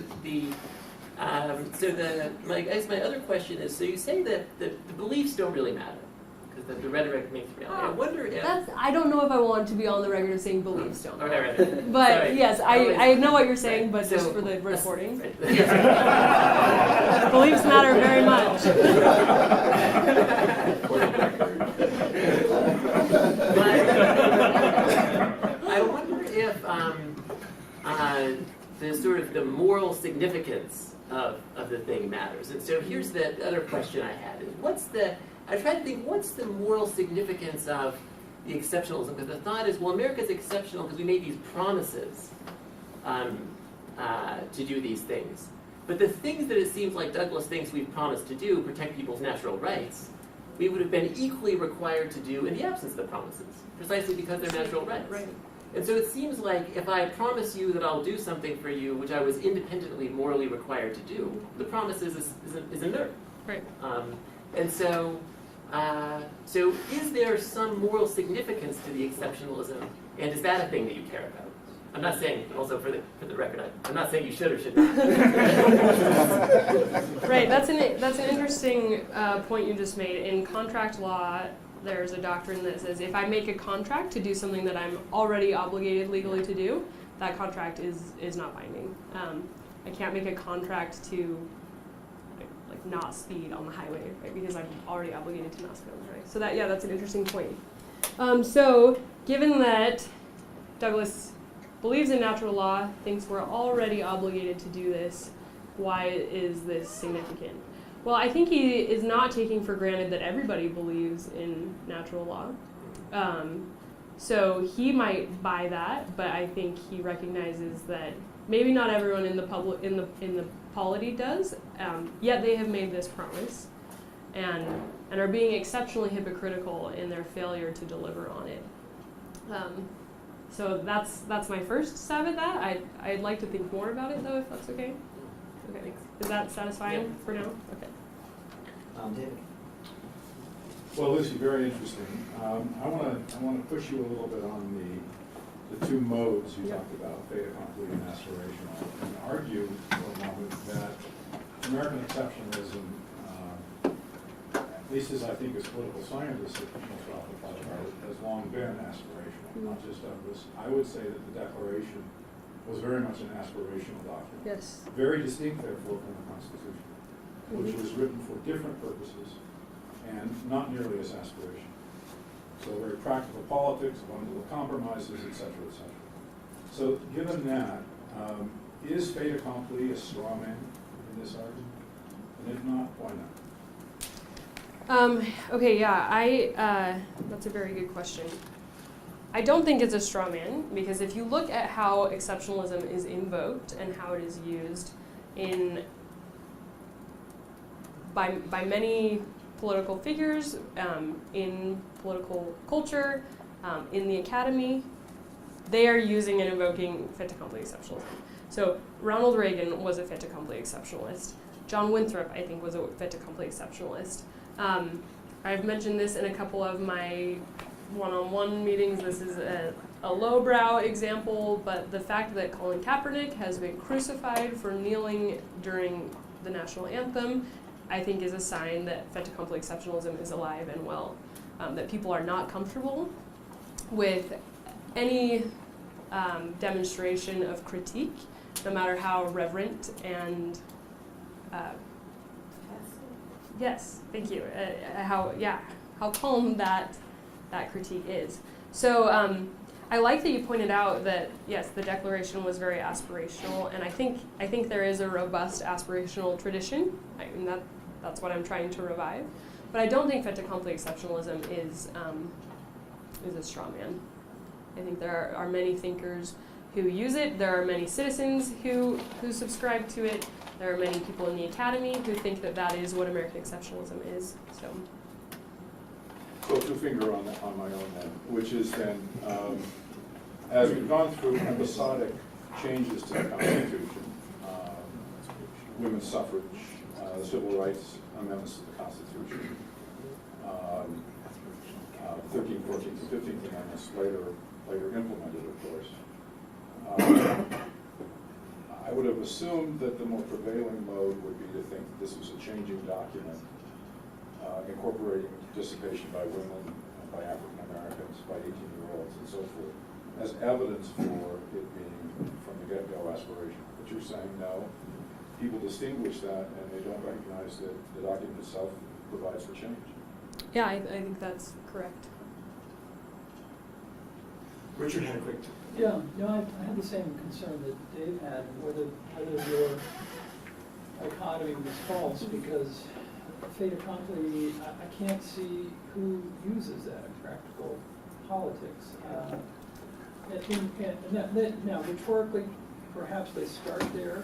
I guess my other question is: so you say that the beliefs don't really matter because the rhetoric makes reality. I wonder if I don't know if I want to be on the record of saying beliefs don't. Right. But Sorry. yes, I know what you're saying, but just So- for the recording, Right. beliefs matter very much. I wonder if the sort of the moral significance of the thing matters. And so here's the other question I had: is I tried to think, what's the moral significance of the exceptionalism? Because the thought is, well, America's exceptional because we made these promises to do these things. But the things that it seems like Douglas thinks we've promised to do, protect people's natural rights, we would have been equally required to do in the absence of the promises, precisely because they're natural rights. Right. And so it seems like if I promise you that I'll do something for you which I was independently morally required to do, the promise is inert. Right. And so is there some moral significance to the exceptionalism, and is that a thing that you care about? I'm not saying, also for the record, I'm not saying you should or should not. Right. That's an interesting point you just made. In contract law, there's a doctrine that says if I make a contract to do something that I'm already obligated legally to do, that contract is not binding. I can't make a contract to like not speed on the highway, right? Because I'm already obligated to not speed on the highway. So that's an interesting point. So given that Douglas believes in natural law, thinks we're already obligated to do this, why is this significant? Well, I think he is not taking for granted that everybody believes in natural law. So he might buy that, but I think he recognizes that maybe not everyone in the polity does, yet they have made this promise and are being exceptionally hypocritical in their failure to deliver on it. So that's my first stab at that. I'd like to think more about it though, if that's okay. Okay, thanks. Is that satisfying for now? Okay. David? Well, Lucy, very interesting. I want to push you a little bit on the two modes you talked about, fait accompli and aspirational, and argue for a moment that American exceptionalism, at least as I think as political scientists at most often has long been aspirational, not just Douglas. I would say that the Declaration was very much an aspirational document. Yes. Very distinct, therefore, from the Constitution, which was written for different purposes and not nearly as aspirational. So very practical politics, bundle of compromises, et cetera, et cetera. So given that, is fait accompli a straw man in this argument? And if not, why not? Okay, yeah, that's a very good question. I don't think it's a straw man, because if you look at how exceptionalism is invoked and how it is used by many political figures, in political culture, in the academy, they are using and invoking fait accompli exceptionalism. So Ronald Reagan was a fait accompli exceptionalist. John Winthrop, I think, was a fait accompli exceptionalist. I've mentioned this in a couple of my one-on-one meetings. This is a lowbrow example, but the fact that Colin Kaepernick has been crucified for kneeling during the national anthem, I think is a sign that fait accompli exceptionalism is alive and well. That people are not comfortable with any demonstration of critique, no matter how reverent and yes, thank you. How calm that critique is. So I like that you pointed out that yes, the Declaration was very aspirational, and I think there is a robust aspirational tradition. I mean that's what I'm trying to revive. But I don't think fait accompli exceptionalism is a straw man. I think there are many thinkers who use it. There are many citizens who subscribe to it. There are many people in the academy who think that is what American exceptionalism is. So two finger on my own then, which is then, as we've gone through episodic changes to the Constitution, women's suffrage, the civil rights amendments to the Constitution, 13th, 14th, and 15th Amendments later implemented, of course. I would have assumed that the more prevailing mode would be to think that this was a changing document, incorporating participation by women, by African Americans, by 18-year-olds, and so forth, as evidence for it being from the get-go aspirational. But you're saying no, people distinguish that and they don't recognize that the document itself provides for change. Yeah, I think that's correct. Richard had a quick. Yeah, I had the same concern that Dave had, whether your dichotomy was false, because fait accompli, I can't see who uses that in practical politics. Now, rhetorically, perhaps they start there,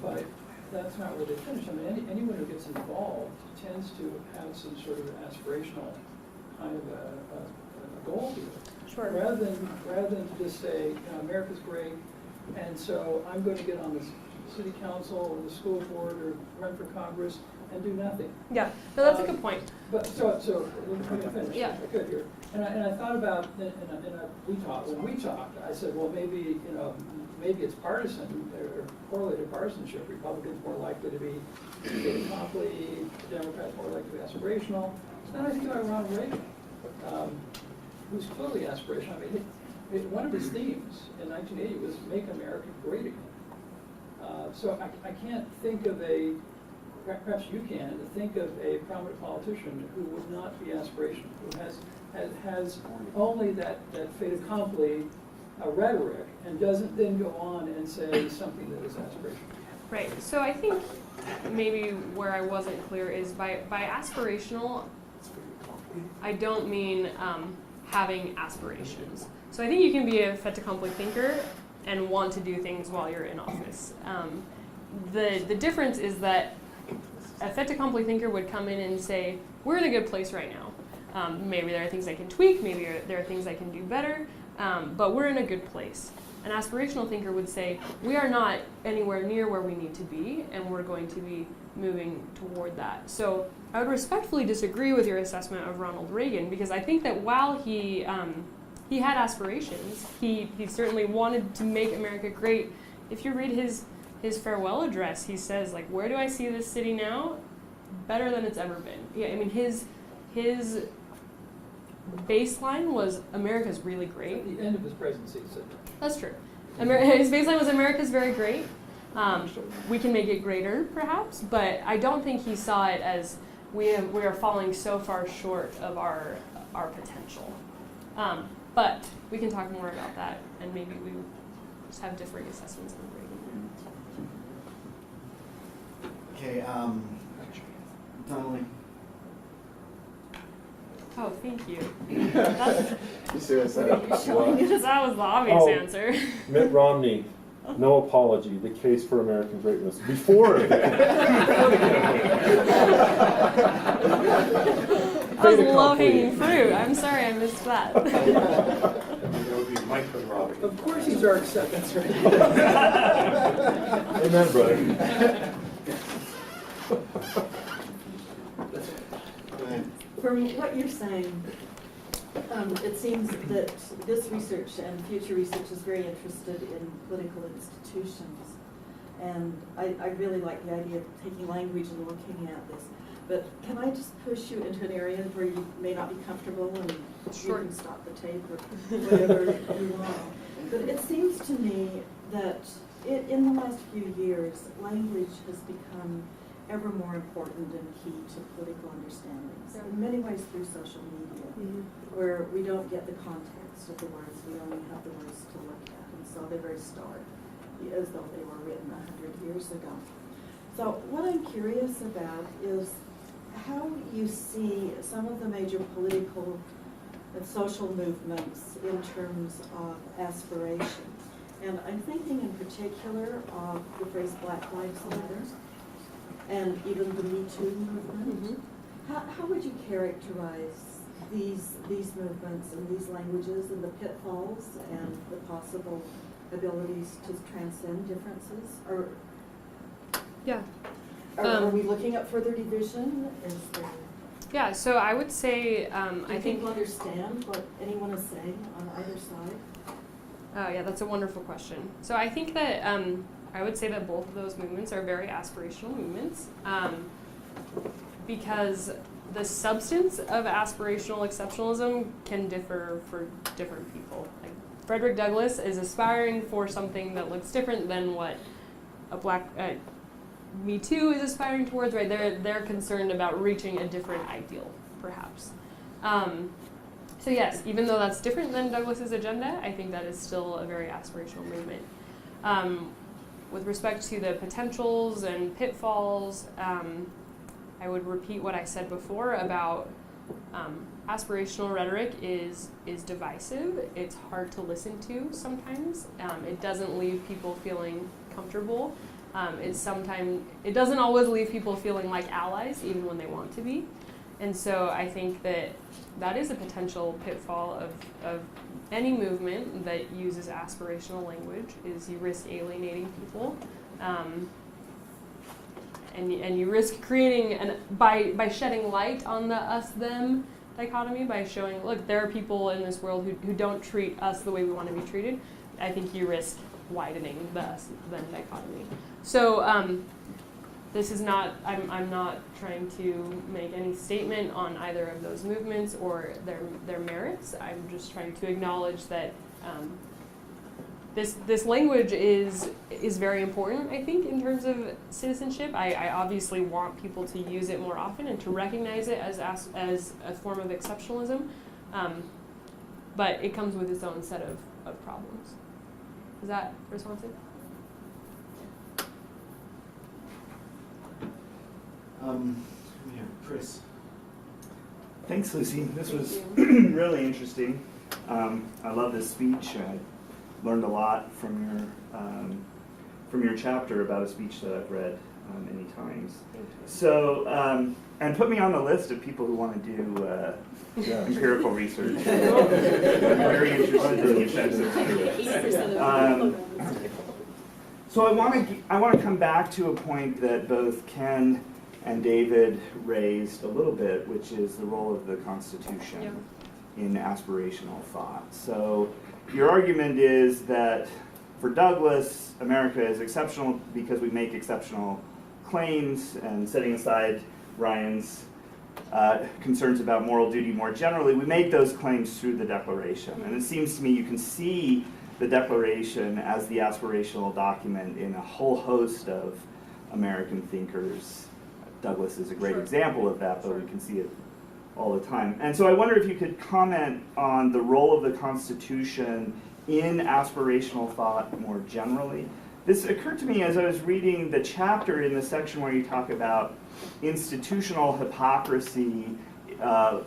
but that's not where they finish. I mean, anyone who gets involved tends to have some sort of aspirational kind of a goal here. Sure. Rather than to just say, you know, America's great, and so I'm going to get on the city council or the school board or run for Congress and do nothing. Yeah, no, that's a good point. But so let me finish. Yeah. If I could here. And I thought about, when we talked, I said, well, maybe it's partisan or correlated partisanship. Republicans more likely to be fait accompli, Democrats more likely to be aspirational. Then I think about Ronald Reagan, who's clearly aspirational. I mean, one of his themes in 1980 was "Make America Great Again." So I can't think of perhaps you can, think of a prominent politician who would not be aspirational, who has only that fait accompli rhetoric and doesn't then go on and say something that is aspirational. Right. So I think maybe where I wasn't clear is by aspirational, I don't mean having aspirations. So I think you can be a fait accompli thinker and want to do things while you're in office. The difference is that a fait accompli thinker would come in and say, we're in a good place right now. Maybe there are things I can tweak, maybe there are things I can do better, but we're in a good place. An aspirational thinker would say, we are not anywhere near where we need to be, and we're going to be moving toward that. So I would respectfully disagree with your assessment of Ronald Reagan, because I think that while he had aspirations, he certainly wanted to make America great. If you read his farewell address, he says, like, where do I see this city now? Better than it's ever been. Yeah, I mean, his baseline was America's really great. At the end of his presidency, he said that. That's true. His baseline was America's very great. We can make it greater, perhaps, but I don't think he saw it as we are falling so far short of our potential. But we can talk more about that, and maybe we just have differing assessments of Reagan. Okay, Donnelly. Oh, thank you. That's, You see what I said? that was the obvious answer. Mitt Romney, no apology, the case for American greatness. Before That was low-hanging fruit. I'm sorry I missed that. That would be Mike and Robbie. Of course he's our acceptance. Amen, brother. Go ahead. From what you're saying, it seems that this research and future research is very interested in political institutions. And I really like the idea of taking language and looking at this. But can I just push you into an area where you may not be comfortable and you can stop the tape or whatever you want. But it seems to me that in the last few years, language has become ever more important and key to political understandings. In many ways through social media, where we don't get the context of the words, we only have the words to look at. And so they're very stark, as though they were written 100 years ago. So what I'm curious about is how you see some of the major political and social movements in terms of aspiration. And I'm thinking in particular of the phrase Black Lives Matter and even the Me Too movement. How would you characterize these movements and these languages and the pitfalls and the possible abilities to transcend differences? Or Yeah. are we looking at further division? Is there, Yeah, so I would say, do I think, people understand what anyone is saying on either side? yeah, that's a wonderful question. So I think that I would say that both of those movements are very aspirational movements because the substance of aspirational exceptionalism can differ for different people. Like Frederick Douglass is aspiring for something that looks different than what a Black Me Too is aspiring towards, right? They're concerned about reaching a different ideal, perhaps. So yes, even though that's different than Douglass's agenda, I think that is still a very aspirational movement. With respect to the potentials and pitfalls, I would repeat what I said before about aspirational rhetoric is divisive. It's hard to listen to sometimes. It doesn't leave people feeling comfortable. It doesn't always leave people feeling like allies, even when they want to be. And so I think that is a potential pitfall of any movement that uses aspirational language, is you risk alienating people. And you risk creating, by shedding light on the us-them dichotomy, by showing, look, there are people in this world who don't treat us the way we want to be treated, I think you risk widening the us-them dichotomy. So this is not, I'm not trying to make any statement on either of those movements or their merits. I'm just trying to acknowledge that this language is very important, I think, in terms of citizenship. I obviously want people to use it more often and to recognize it as a form of exceptionalism, but it comes with its own set of problems. Is that responsive? Yeah, Chris. Thanks, Lucy. This Thank was you. really interesting. I love this speech. I learned a lot from your chapter about a speech that I've read many times. Thank you. So, and put me on the list of people who want to do empirical research. I'm very interested in the effects of speech. So I want to come back to a point that both Ken and David raised a little bit, which is the role of the Constitution in aspirational thought. So your argument is that for Douglass, America is exceptional because we make exceptional claims, and setting aside Ryan's concerns about moral duty more generally, we make those claims through the Declaration. And it seems to me you can see the Declaration as the aspirational document in a whole host of American thinkers. Douglass is a great example of that, but we can see it all the time. And so I wonder if you could comment on the role of the Constitution in aspirational thought more generally. This occurred to me as I was reading the chapter in the section where you talk about institutional hypocrisy of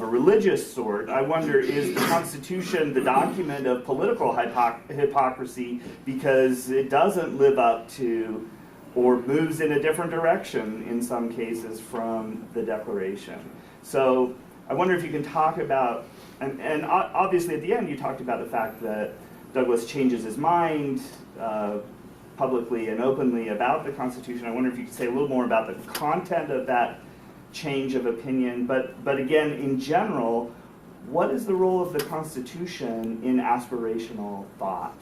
a religious sort. I wonder, is the Constitution the document of political hypocrisy because it doesn't live up to or moves in a different direction in some cases from the Declaration? So I wonder if you can talk about, and obviously at the end you talked about the fact that Douglas changes his mind publicly and openly about the Constitution. I wonder if you could say a little more about the content of that change of opinion, but again, in general, what is the role of the Constitution in aspirational thought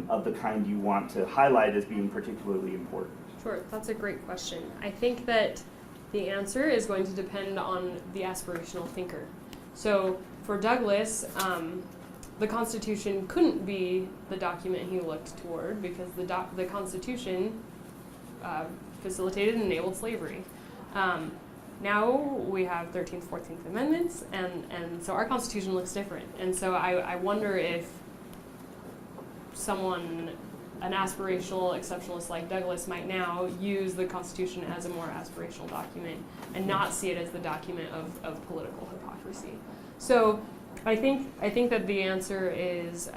of the kind you want to highlight as being particularly important? Sure, that's a great question. I think that the answer is going to depend on the aspirational thinker. So for Douglas, the Constitution couldn't be the document he looked toward because the Constitution facilitated and enabled slavery. Now we have 13th, 14th Amendments, and so our Constitution looks different. And so I wonder if an aspirational exceptionalist like Douglas might now use the Constitution as a more aspirational document and not see it as the document of political hypocrisy. So I think that the answer is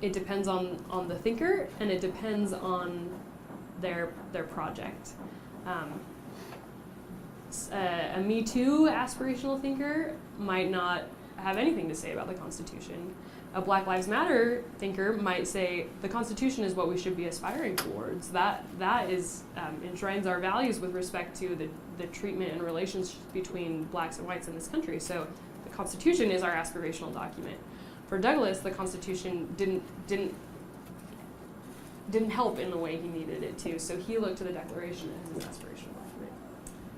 it depends on the thinker and it depends on their project. A Me Too aspirational thinker might not have anything to say about the Constitution. A Black Lives Matter thinker might say the Constitution is what we should be aspiring towards. That is enshrines our values with respect to the treatment and relations between blacks and whites in this country. So the Constitution is our aspirational document. For Douglas, the Constitution didn't help in the way he needed it to. So he looked to the Declaration as his aspirational document.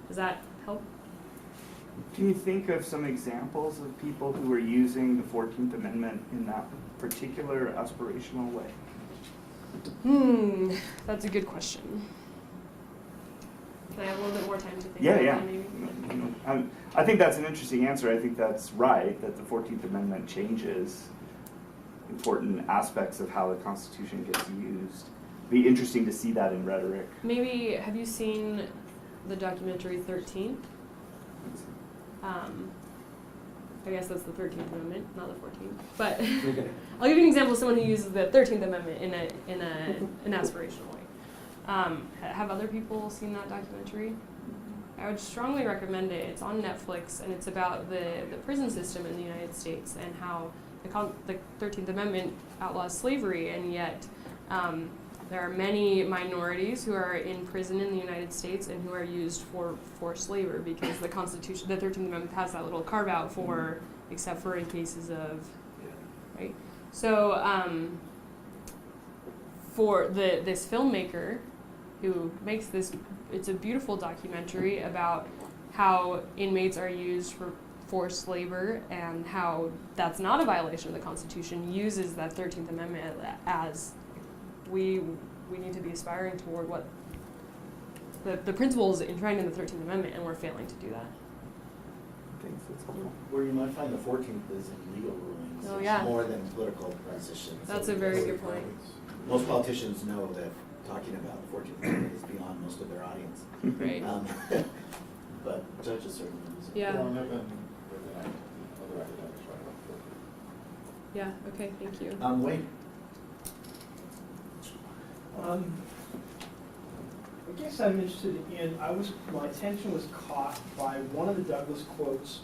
Does that help? Can you think of some examples of people who were using the 14th Amendment in that particular aspirational way? That's a good question. Can I have a little bit more time to think Yeah, about yeah. that maybe? I think that's an interesting answer. I think that's right, that the 14th Amendment changes important aspects of how the Constitution gets used. It'd be interesting to see that in rhetoric. Maybe, have you seen the documentary 13th? I guess that's the 13th Amendment, not the 14th. But I'll give you an example of someone who uses the 13th Amendment in an aspirational way. Have other people seen that documentary? I would strongly recommend it. It's on Netflix, and it's about the prison system in the United States and how the 13th Amendment outlaws slavery, and yet there are many minorities who are in prison in the United States and who are used for forced labor because the Constitution, the 13th Amendment has that little carve out for, except for in cases of, right? So for this filmmaker who makes this, it's a beautiful documentary about how inmates are used for forced labor and how that's not a violation of the Constitution, uses that 13th Amendment as we need to be aspiring toward what the principles enshrined in the 13th Amendment, and we're failing to do that. Thanks, that's helpful. Where you might find the 14th is in legal rulings. Oh, It's yeah. more than political positions. That's a very good point. Most politicians know that talking about the 14th Amendment is beyond most of their audience. Right. But judges certainly use it. Yeah. Well, and I've been with other academics right now. Yeah. Okay. Thank you. Wayne? I guess I'm interested in, my attention was caught by one of the Douglas quotes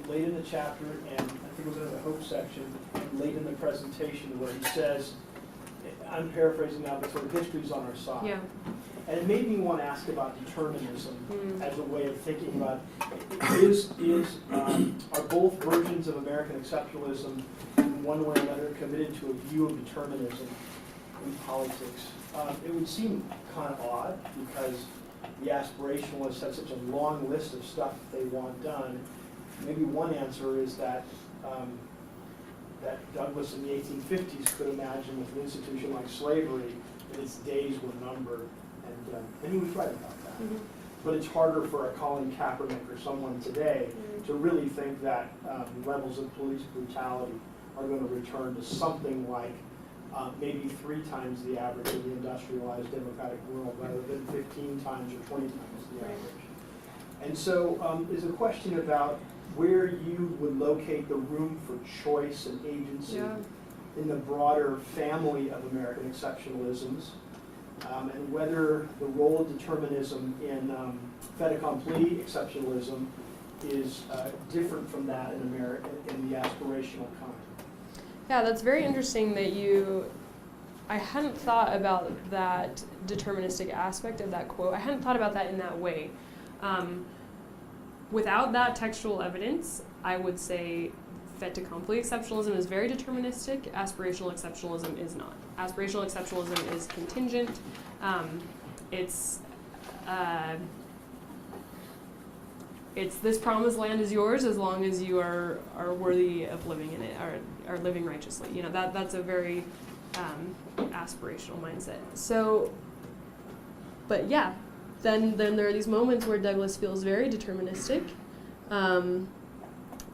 late in the chapter, and I think it was in the Hope section, and late in the presentation, where he says, I'm paraphrasing now, but sort of history's on our side. Yeah. And it made me want to ask about determinism as a way of thinking about, are both versions of American exceptionalism in one way or another committed to a view of determinism in politics? It would seem kind of odd because the aspirationalists have such a long list of stuff they want done. Maybe one answer is that that Douglas in the 1850s could imagine with an institution like slavery that its days were numbered, and he was right about that. Mm-hmm. But it's harder for a Colin Kaepernick or someone today to really think that levels of police brutality are going to return to something like maybe 3 times the average of the industrialized democratic world rather than 15 times or 20 times the average. And so is a question about where you would locate the room for choice and agency in the broader family of American exceptionalisms, and whether the role of determinism in fait accompli exceptionalism is different from that in America, in the aspirational kind. Yeah, that's very interesting that I hadn't thought about that deterministic aspect of that quote. I hadn't thought about that in that way. Without that textual evidence, I would say fait accompli exceptionalism is very deterministic, aspirational exceptionalism is not. Aspirational exceptionalism is contingent. It's this promised land is yours as long as you are worthy of living in it, are living righteously. You know, that's a very aspirational mindset. So, but yeah, then there are these moments where Douglas feels very deterministic.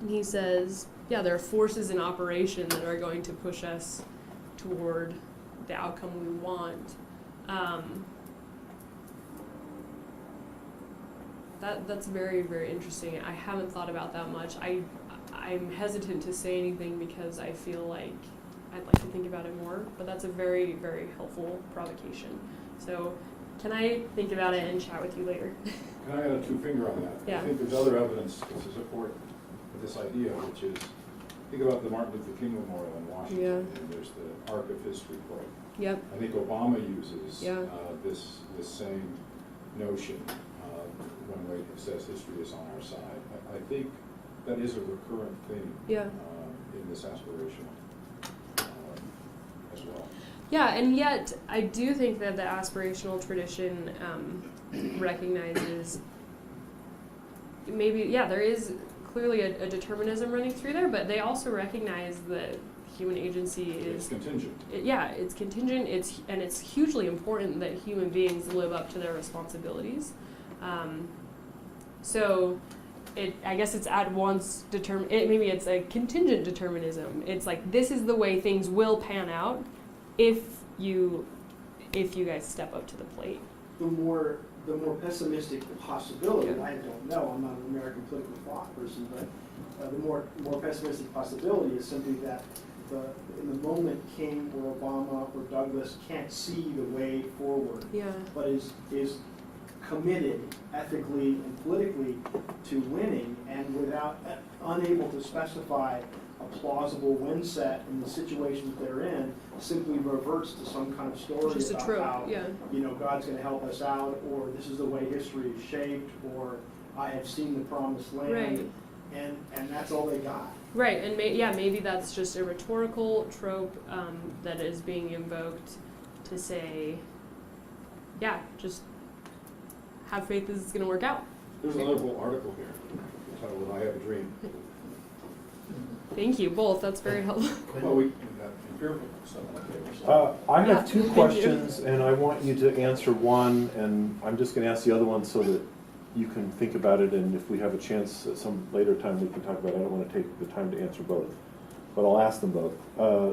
He says, yeah, there are forces in operation that are going to push us toward the outcome we want. That's very, very interesting. I haven't thought about that much. I'm hesitant to say anything because I feel like I'd like to think about it more, but that's a very, very helpful provocation. So can I think about it and chat with you later? Can I add a two-finger on that? Yeah. I think there's other evidence to support this idea, which is, think about the Martin Luther King Memorial in Washington, Yeah. and there's the Arc of History quote. Yep. I think Obama uses Yeah. this same notion when we says history is on our side. I think that is a recurrent theme Yeah. in this aspirational as well. Yeah, and yet I do think that the aspirational tradition recognizes maybe, yeah, there is clearly a determinism running through there, but they also recognize that human agency is contingent. It's contingent. It's hugely important that human beings live up to their responsibilities. So, I guess it's at once maybe it's a contingent determinism. It's like this is the way things will pan out if you guys step up to the plate. The more pessimistic the possibility, and I don't know, I'm not an American political thought person, but the more pessimistic possibility is simply that in the moment King or Obama or Douglas can't see the way forward, but is committed ethically and politically to winning, and unable to specify a plausible win set in the situations they're in, simply reverts to some kind of story Just a about trope, how yeah. God's going to help us out, or this is the way history is shaped, or I have seen the promised land, Right. and that's all they got. Right, and maybe that's just a rhetorical trope that is being invoked to say, yeah, just have faith this is going to work out. There's another whole article here entitled "I Have a Dream." Thank you both. That's very helpful. Well, we got empirical stuff. I have Yeah, two thank questions, and I want you to answer one, and I'm just going to ask the other one so that you can think about it, and if we have a chance at some later time we can talk about it. I don't want to take the time to answer both, but I'll ask them both.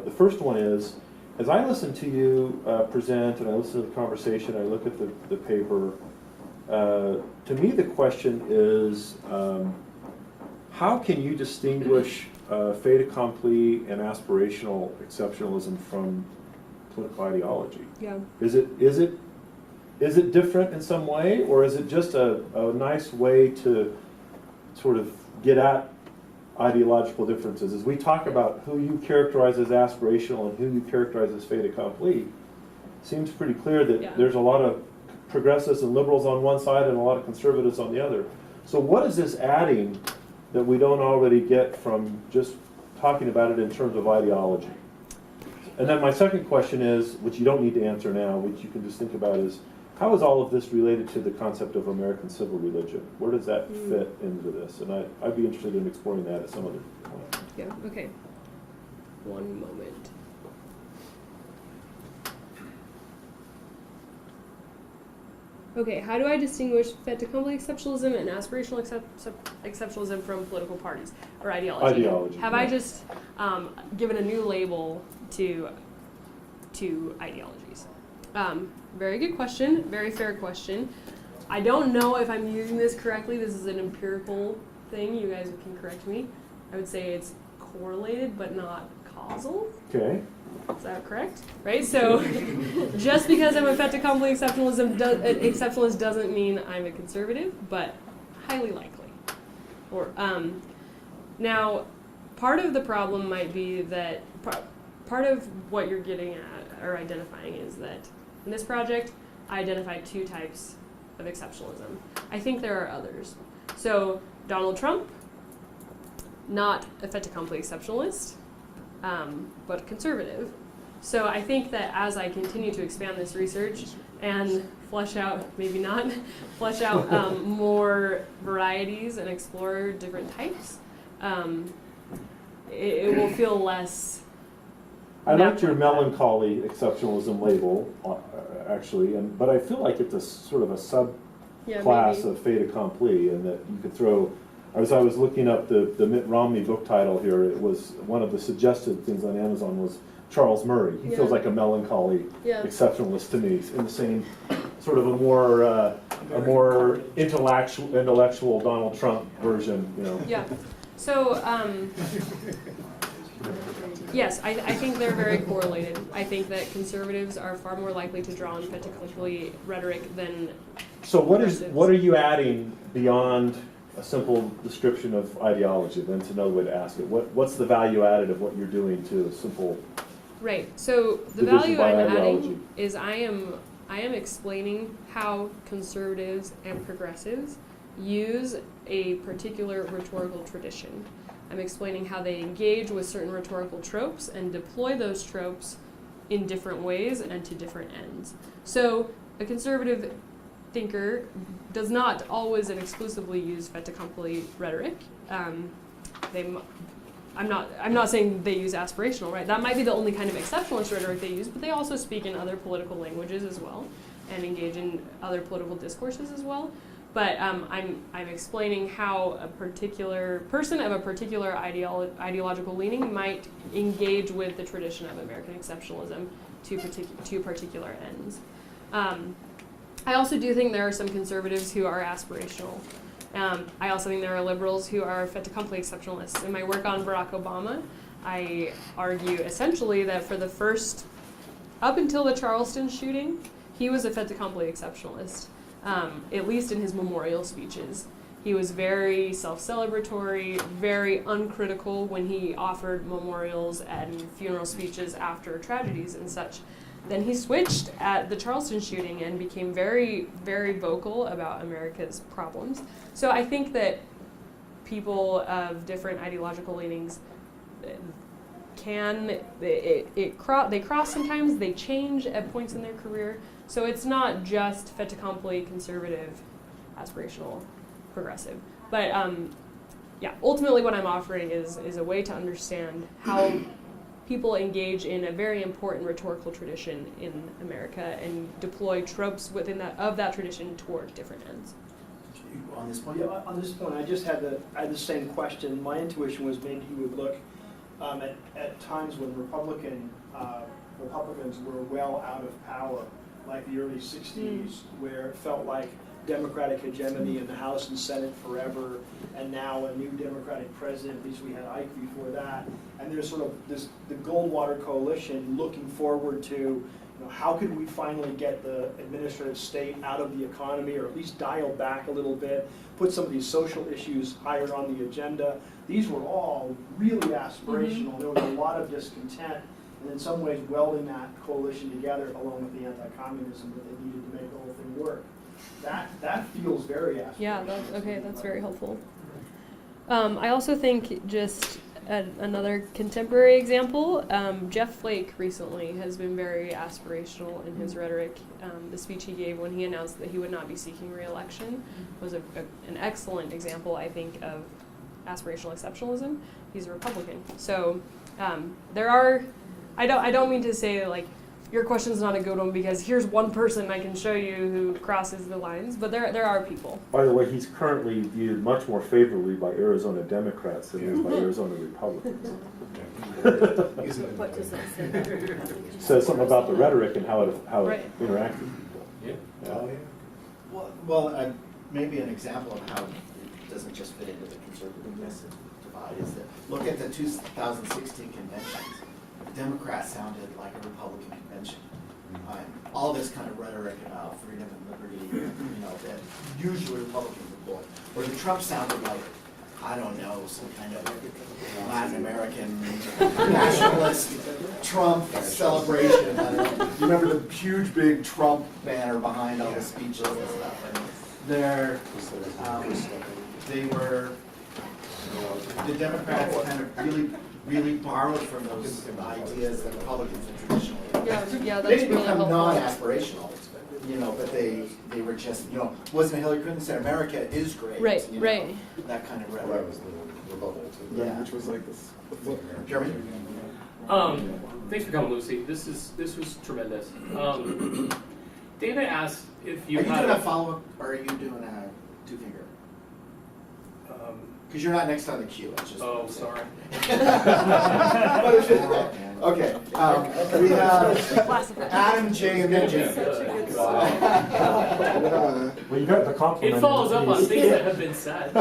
The first one is, as I listen to you present, and I listen to the conversation, I look at the paper, to me the question is, how can you distinguish fait accompli and aspirational exceptionalism from political ideology? Yeah. Is it different in some way, or is it just a nice way to sort of get at ideological differences? As we talk about who you characterize as aspirational and who you characterize as fait accompli, it seems pretty clear that there's a lot of progressives and liberals on one side and a lot of conservatives on the other. So what is this adding that we don't already get from just talking about it in terms of ideology? And then my second question is, which you don't need to answer now, which you can just think about, is how is all of this related to the concept of American civil religion? Where does that fit into this? And I'd be interested in exploring that at some other point. Yeah, okay. One moment. Okay, how do I distinguish fait accompli exceptionalism and aspirational exceptionalism from political parties or ideology? Ideology. Have I just given a new label to ideologies? Very good question, very fair question. I don't know if I'm using this correctly. This is an empirical thing. You guys can correct me. I would say it's correlated but not causal. Okay. Is that correct? Right? So just because I'm a fait accompli exceptionalist doesn't mean I'm a conservative, but highly likely. Or now, part of the problem might be that part of what you're getting at or identifying is that in this project, I identified 2 types of exceptionalism. I think there are others. So Donald Trump, not a fait accompli exceptionalist, but conservative. So I think that as I continue to expand this research and flesh out, maybe not, flesh out more varieties and explore different types, it will feel less. I liked your melancholy exceptionalism label, actually, but I feel like it's a sort of a subclass of fait accompli, and that you could throw. As I was looking up the Mitt Romney book title here, it was one of the suggested things on Amazon was Charles Murray. He feels like a melancholy exceptionalist to me, in the same sort of a more intellectual Donald Trump version, you know. Yeah. So yes, I think they're very correlated. I think that conservatives are far more likely to draw on fait accompli rhetoric than. So what are you adding beyond a simple description of ideology? Then it's another way to ask it. What's the value added of what you're doing to a simple? Right. So the division value I'm ideology? adding is I am explaining how conservatives and progressives use a particular rhetorical tradition. I'm explaining how they engage with certain rhetorical tropes and deploy those tropes in different ways and to different ends. So a conservative thinker does not always and exclusively use fait accompli rhetoric. I'm not saying they use aspirational, right? That might be the only kind of exceptionalist rhetoric they use, but they also speak in other political languages as well, and engage in other political discourses as well. But I'm explaining how a particular person of a particular ideological leaning might engage with the tradition of American exceptionalism to particular ends. I also do think there are some conservatives who are aspirational. I also think there are liberals who are fait accompli exceptionalists. In my work on Barack Obama, I argue essentially that for the first, up until the Charleston shooting, he was a fait accompli exceptionalist, at least in his memorial speeches. He was very self-celebratory, very uncritical when he offered memorials and funeral speeches after tragedies and such. Then he switched at the Charleston shooting and became very, very vocal about America's problems. So I think that people of different ideological leanings they cross sometimes, they change at points in their career. So it's not just fait accompli, conservative, aspirational, progressive. But ultimately what I'm offering is a way to understand how people engage in a very important rhetorical tradition in America and deploy tropes within that tradition toward different ends. On this point? Yeah, on this point, I had the same question. My intuition was maybe he would look at times when Republicans were well out of power, like the early 60s, where it felt like Democratic hegemony in the House and Senate forever, and now a new Democratic president, at least we had Ike before that, and there's sort of the Goldwater coalition looking forward to, how could we finally get the administrative state out of the economy, or at least dial back a little bit, put some of these social issues higher on the agenda. These were all really aspirational. There was a lot of discontent, and in some ways welding that coalition together along with the anti-communism that they needed to make the whole thing work. That feels very aspirational. Yeah, that's very helpful. I also think just another contemporary example, Jeff Flake recently has been very aspirational in his rhetoric. The speech he gave when he announced that he would not be seeking re-election was an excellent example, I think, of aspirational exceptionalism. He's a Republican. So there are, I don't mean to say like, your question's not a good one because here's one person I can show you who crosses the lines, but there are people. By the way, he's currently viewed much more favorably by Arizona Democrats than he is by Arizona Republicans. What does that say? Says something about the rhetoric and how it interacted. Well, maybe an example of how it doesn't just fit into the conservative message divide is that look at the 2016 conventions. Democrats sounded like a Republican convention. All this kind of rhetoric about freedom and liberty, that usually Republicans employ. Or the Trump sounded like I don't know, some kind of Latin American nationalist Trump celebration. I don't know. You remember the huge big Trump banner behind all the speeches and stuff? And they were, the Democrats kind of really borrowed from those ideas that Republicans had traditionally. Yeah, that's They didn't really become helpful. non-aspirational, but they were just, wasn't Hillary Clinton said America is great. Right, you know, right. That kind of Well, rhetoric. that was the bubble too. Yeah. Which was like this. Jeremy? Thanks for coming, Lucy. This was tremendous. David asked if you Are you had doing a follow-up, or are you doing a two-finger? Because you're not next on the queue, it's just. Oh, sorry. But it's just, okay, we have Adam, Jay, and then Jim. Well, you got the compliment. It follows up on things that have been said.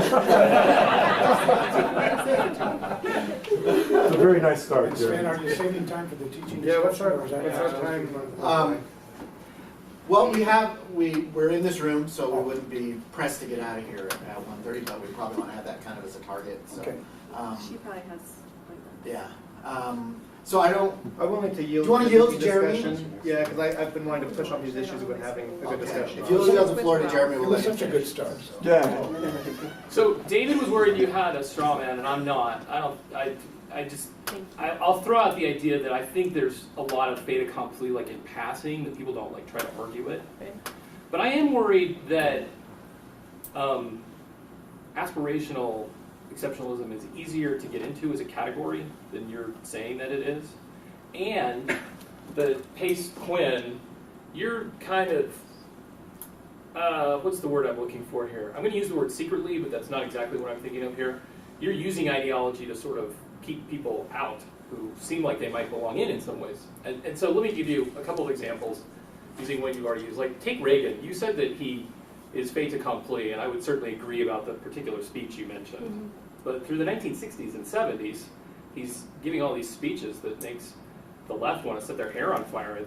It's a very nice start, Sven, Jerry. are you saving time for the teaching? Yeah, what's our discussion, or is that- time? Well, we're in this room, so we wouldn't be pressed to get out of here at 1:30, but we probably want to have that kind of as a target, so. Okay. She probably has like that. Yeah, so I don't, I'm willing to yield. Do you wanna to yield the to Jeremy? discussion. Yeah, because I've been wanting to push on these issues about having a good okay, discussion. if you'll yield the floor to Jeremy, It we'll was let you such a good finish. start, so. Yeah. So David was worried you had a straw man, and I'm not. I'll throw out the idea that I think there's a lot of fait accompli, like in passing, that people don't like try to argue it. Okay. But I am worried that aspirational exceptionalism is easier to get into as a category than you're saying that it is. And the Pace Quinn, you're kind of, what's the word I'm looking for here? I'm going to use the word secretly, but that's not exactly what I'm thinking of here. You're using ideology to sort of keep people out who seem like they might belong in some ways. And so let me give you a couple of examples using what you already used. Like, take Reagan. You said that he is fait accompli, and I would certainly agree about the particular speech you mentioned. Mm-hmm. But through the 1960s and 70s, he's giving all these speeches that makes the left want to set their hair on fire.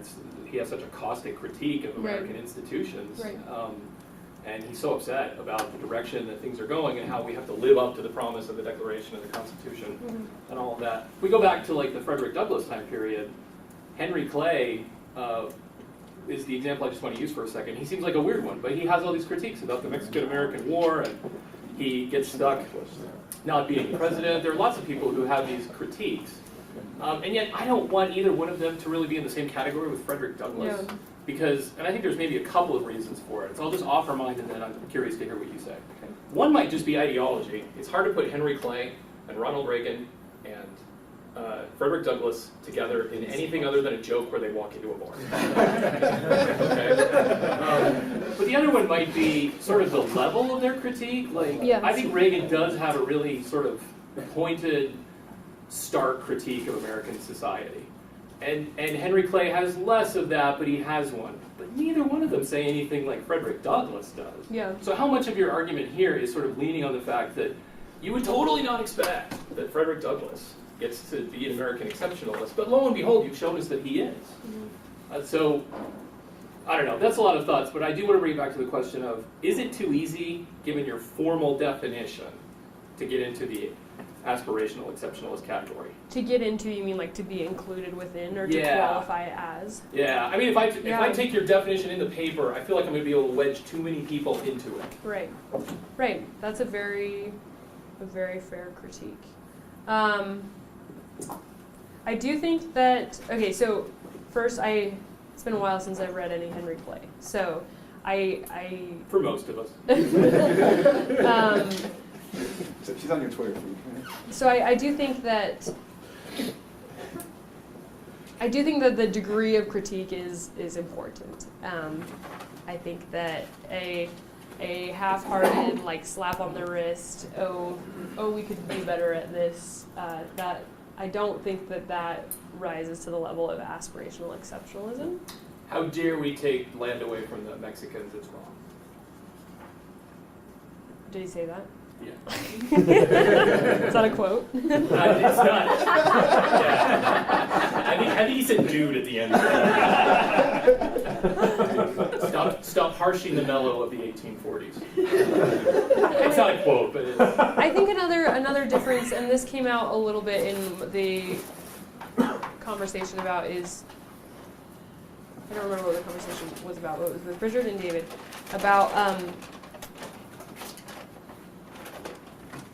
He has such a caustic critique of American institutions. Right. And he's so upset about the direction that things are going and how we have to live up to the promise of the Declaration of the Constitution and all of that. If we go back to like the Frederick Douglass time period, Henry Clay is the example I just want to use for a second. He seems like a weird one, but he has all these critiques about the Mexican-American War, and he gets stuck not being president. There are lots of people who have these critiques. And yet I don't want either one of them to really be in the same category with Frederick Douglass. Yeah. Because, and I think there's maybe a couple of reasons for it. So I'll just offer mine and then I'm curious to hear what you say. Okay. One might just be ideology. It's hard to put Henry Clay and Ronald Reagan and Frederick Douglass together in anything other than a joke where they walk into a bar. Okay? But the other one might be sort of the level of their critique. Like, Yes. I think Reagan does have a really sort of pointed, stark critique of American society. And Henry Clay has less of that, but he has one. But neither one of them say anything like Frederick Douglass does. Yeah. So how much of your argument here is sort of leaning on the fact that you would totally not expect that Frederick Douglass gets to be an American exceptionalist, but lo and behold, you've shown us that he is. So, I don't know, that's a lot of thoughts, but I do want to bring it back to the question of, is it too easy, given your formal definition, to get into the aspirational exceptionalist category? To get into, you mean like to be included within or to Yeah. qualify as? Yeah, I mean, if I Yeah. take your definition in the paper, I feel like I'm going to be able to wedge too many people into it. Right. Right. That's a very fair critique. I do think that, okay, so first it's been a while since I've read any Henry Clay. So For most of us. So she's on your Twitter feed. So I do think that the degree of critique is important. I think that a half-hearted like slap on the wrist, oh we could be better at this, that I don't think that rises to the level of aspirational exceptionalism. How dare we take land away from the Mexicans? It's wrong. Did he say that? Yeah. Is that a quote? It's not. Yeah. I think he said dude at the end. Stop harshing the mellow of the 1840s. It's not a quote, but it's... I think another difference, and this came out a little bit in the conversation about is, I don't remember what the conversation was about, but it was with Richard and David about,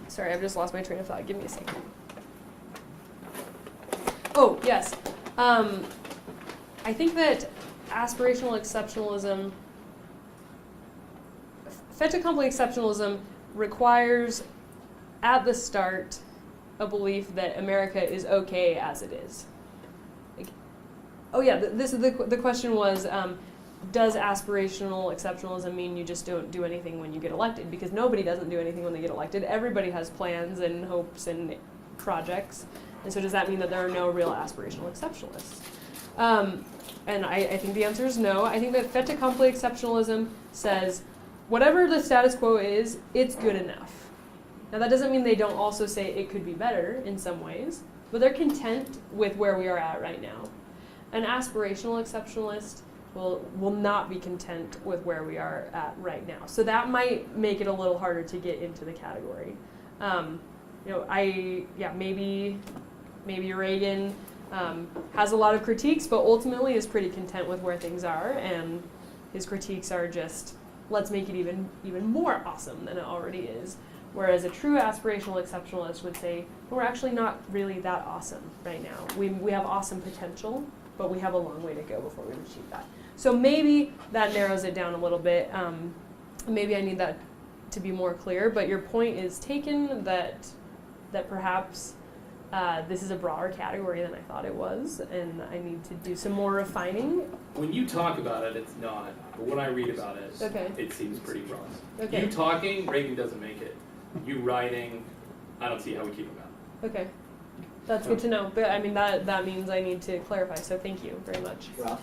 sorry, I've just lost my train of thought. Give me a second. Oh, yes. I think that aspirational exceptionalism, fait accompli exceptionalism requires, at the start, a belief that America is okay as it is. Like, oh yeah, this is the question was, does aspirational exceptionalism mean you just don't do anything when you get elected? Because nobody doesn't do anything when they get elected. Everybody has plans and hopes and projects. And so does that mean that there are no real aspirational exceptionalists? And I think the answer is no. I think that fait accompli exceptionalism says, whatever the status quo is, it's good enough. Now that doesn't mean they don't also say it could be better in some ways, but they're content with where we are at right now. An aspirational exceptionalist will not be content with where we are at right now. So that might make it a little harder to get into the category. Maybe Reagan has a lot of critiques, but ultimately is pretty content with where things are, and his critiques are just, let's make it even more awesome than it already is. Whereas a true aspirational exceptionalist would say, we're actually not really that awesome right now. We have awesome potential, but we have a long way to go before we achieve that. So maybe that narrows it down a little bit. Maybe I need that to be more clear, but your point is taken that perhaps this is a broader category than I thought it was, and I need to do some more refining. When you talk about it, it's not. But when I read about it, Okay. it seems pretty broad. Okay. You talking, Reagan doesn't make it. You writing, I don't see how we keep him out. Okay. That's good to know. But I mean, that means I need to clarify, so thank you very much. Just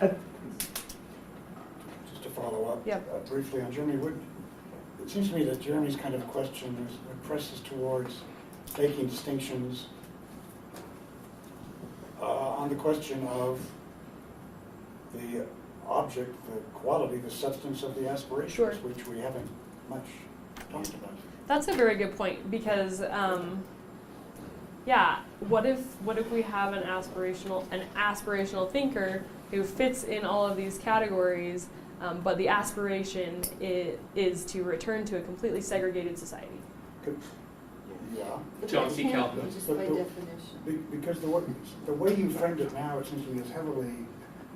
to follow up Yep. briefly on Jeremy, it seems to me that Jeremy's kind of question presses towards making distinctions on the question of the object, the quality, the substance of the aspirations, Sure. which we haven't much talked about. That's a very good point because, what if we have an aspirational thinker who fits in all of these categories, but the aspiration is to return to a completely segregated society? Yeah. John C. Calhoun. Just by definition. Because the way you framed it now, it seems to me is heavily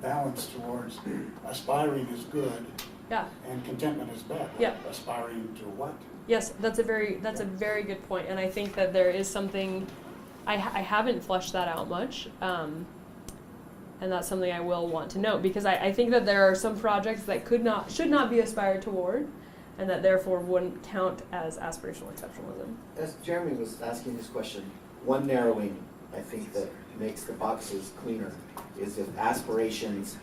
balanced towards aspiring is good Yeah. and contentment is bad. Yeah. Aspiring to what? Yes, that's a very good point, and I think that there is something I haven't fleshed that out much, and that's something I will want to note because I think that there are some projects that should not be aspired toward, and that therefore wouldn't count as aspirational exceptionalism. As Jeremy was asking this question, one narrowing, I think, that makes the boxes cleaner is if aspirations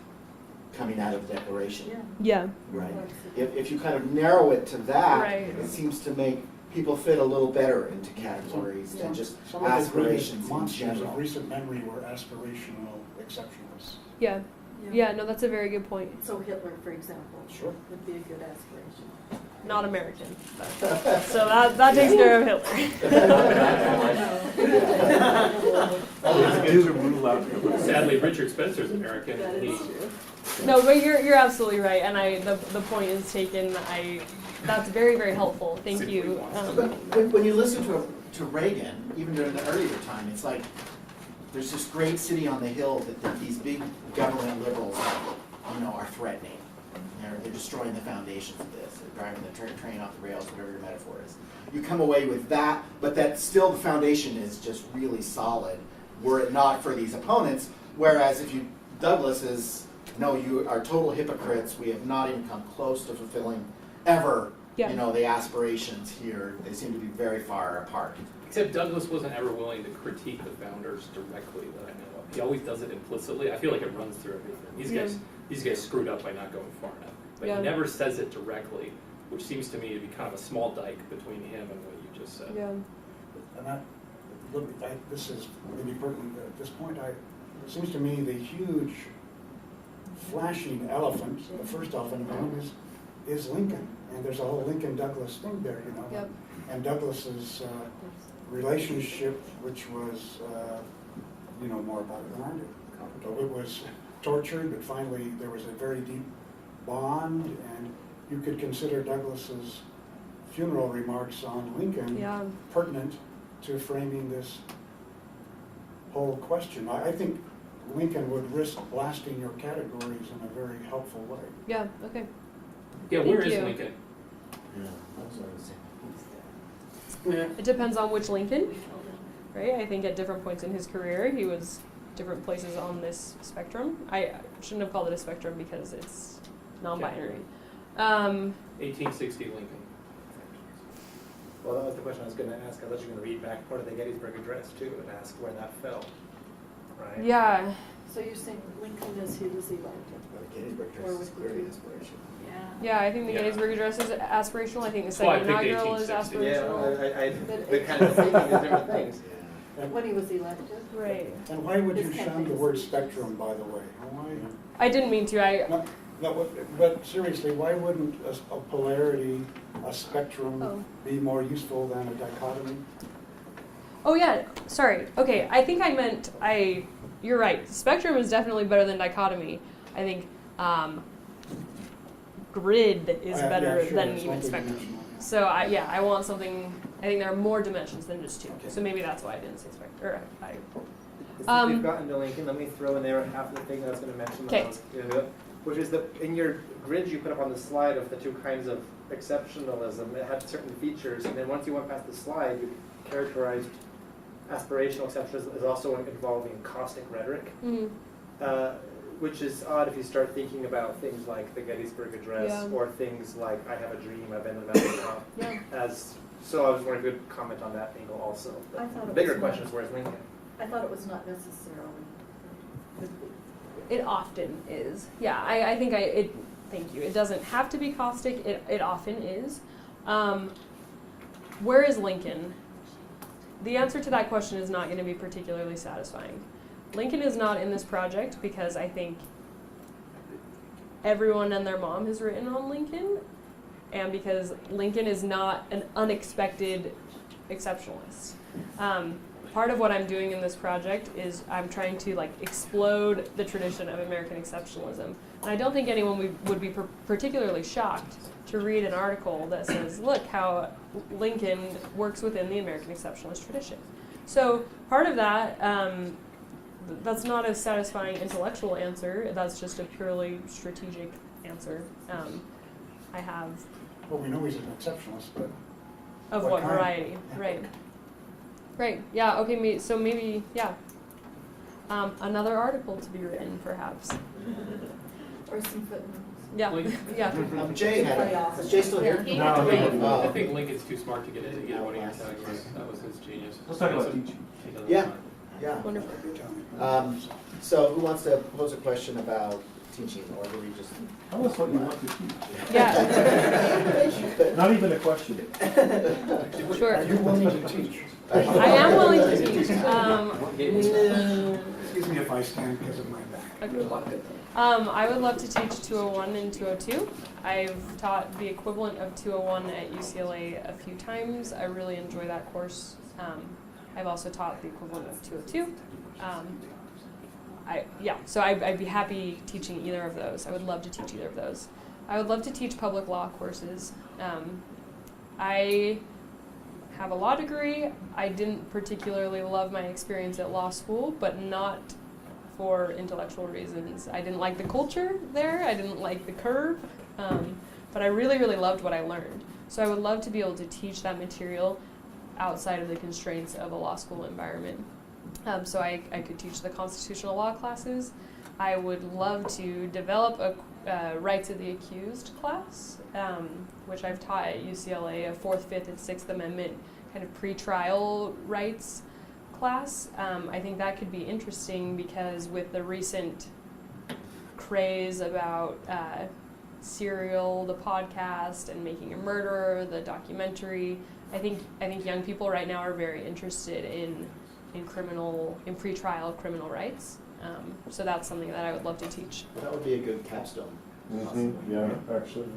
coming out of the declaration. Yeah. Right. If you kind of narrow it to that, Right. it seems to make people fit a little better into categories than just Some of the aspirations greatest in monsters general. of recent memory were aspirational exceptionalists. Yeah. Yeah, no, that's a very good point. So Hitler, for example, Sure. would be a good aspiration. Not American. So that takes care of Hitler. Sadly, Richard Spencer's American. That and he- is true. No, but you're absolutely right, and the point is taken. That's very, very helpful. Thank you. But when you listen to Reagan, even during the earlier time, it's like there's this great city on the hill that these big government liberals, are threatening. They're destroying the foundations of this. They're driving the train off the rails, whatever your metaphor is. You come away with that, but that still the foundation is just really solid, were it not for these opponents. Whereas if Douglas is, no, you are total hypocrites. We have not even come close to fulfilling ever, the aspirations here. They seem to be very far apart. Except Douglas wasn't ever willing to critique the founders directly that I know of. He always does it implicitly. I feel like it runs through everything. These guys screwed up by not going far enough. But he never says it directly, which seems to me to be kind of a small dike between him and what you just said. Yeah. And this is maybe pertinent at this point. It seems to me the huge flashing elephant, the first elephant in the room, is Lincoln, and there's a whole Lincoln-Douglas thing there, you know. Yep. And Douglas's relationship, which was, you know more about it than I do. So it was tortured, but finally there was a very deep bond, and you could consider Douglas's funeral remarks on Lincoln Yeah. pertinent to framing this whole question. I think Lincoln would risk blasting your categories in a very helpful way. Yeah, okay. Yeah, where Thank is you. Lincoln? Yeah, that's what I was saying. It depends on which Lincoln, right? I think at different points in his career, he was different places on this spectrum. I shouldn't have called it a spectrum because it's non-binary. 1860 Lincoln. Well, that was the question I was going to ask. I thought you were going to read back part of the Gettysburg Address too and ask where that fell, right? Yeah. So you're saying Lincoln as he was elected? But the Gettysburg Or Address with is the clearly two? inspiration. Yeah. Yeah, I think the Yeah. Gettysburg Address is aspirational. I think the That's why I second picked inaugural is 1860. aspirational. They're kind of thinking of different things. Yeah. When he was elected? Right. And why would you His shun campaign the word speech. spectrum, by the way? Why? I didn't mean to. No, but seriously, why wouldn't a polarity, a spectrum, Oh. be more useful than a dichotomy? Oh yeah, sorry. Okay, I think I meant you're right. Spectrum is definitely better than dichotomy. I think grid is better sure, than it's even spectrum. multidimensional, yeah. So I want something. I think there are more dimensions than just two. Okay. So maybe that's why I didn't say spectrum. Or Since we've gotten to Lincoln, let me throw in there half of the thing that I was going to mention. Okay. Which is that in your grid you put up on the slide of the two kinds of exceptionalism, it had certain features, and then once you went past the slide, you characterized aspirational exceptionalism as also involving caustic rhetoric, which is odd if you start thinking about things like the Gettysburg Address Yeah. or things like "I have a dream, I've been to the mountaintop." Yeah. So I was wondering if you could comment on that angle also. I thought The it bigger was question not- is where's Lincoln? I thought it was not necessarily. It often is. Yeah, I think thank you. It doesn't have to be caustic. It often is. Where is Lincoln? The answer to that question is not going to be particularly satisfying. Lincoln is not in this project because I think everyone and their mom has written on Lincoln, and because Lincoln is not an unexpected exceptionalist. Part of what I'm doing in this project is I'm trying to explode the tradition of American exceptionalism. And I don't think anyone would be particularly shocked to read an article that says, look how Lincoln works within the American exceptionalist tradition. So part of that, that's not a satisfying intellectual answer. That's just a purely strategic answer. I have... Well, we know he's an exceptionalist, but... Of what kind? variety, right. Right, yeah, okay, so maybe, yeah. Another article to be written, perhaps. Or some footnotes. Yeah, yeah. Jay is Jay still here? No, I Oh. think Lincoln's too smart to get into either one of your categories. That was his genius. Let's talk about teaching. He doesn't Yeah. mind. Yeah. Wonderful. So who wants to pose a question about teaching, or do we just? Tell us what you want to teach. Yeah, Not even a question. sure. Are you willing to teach? I am willing to teach. Excuse me if I stand because of my back. I would love to teach 201 and 202. I've taught the equivalent of 201 at UCLA a few times. I really enjoy that course. I've also taught the equivalent of 202. So I'd be happy teaching either of those. I would love to teach either of those. I would love to teach public law courses. I have a law degree. I didn't particularly love my experience at law school, but not for intellectual reasons. I didn't like the culture there. I didn't like the curve, but I really, really loved what I learned. So I would love to be able to teach that material outside of the constraints of a law school environment. So I could teach the constitutional law classes. I would love to develop a rights of the accused class, which I've taught at UCLA, a 4th, 5th, and 6th Amendment kind of pretrial rights class. I think that could be interesting because with the recent craze about Serial, the podcast, and Making a Murderer, the documentary, I think young people right now are very interested in pretrial criminal rights. So that's something that I would love to teach. That would be a good capstone. Yeah, actually.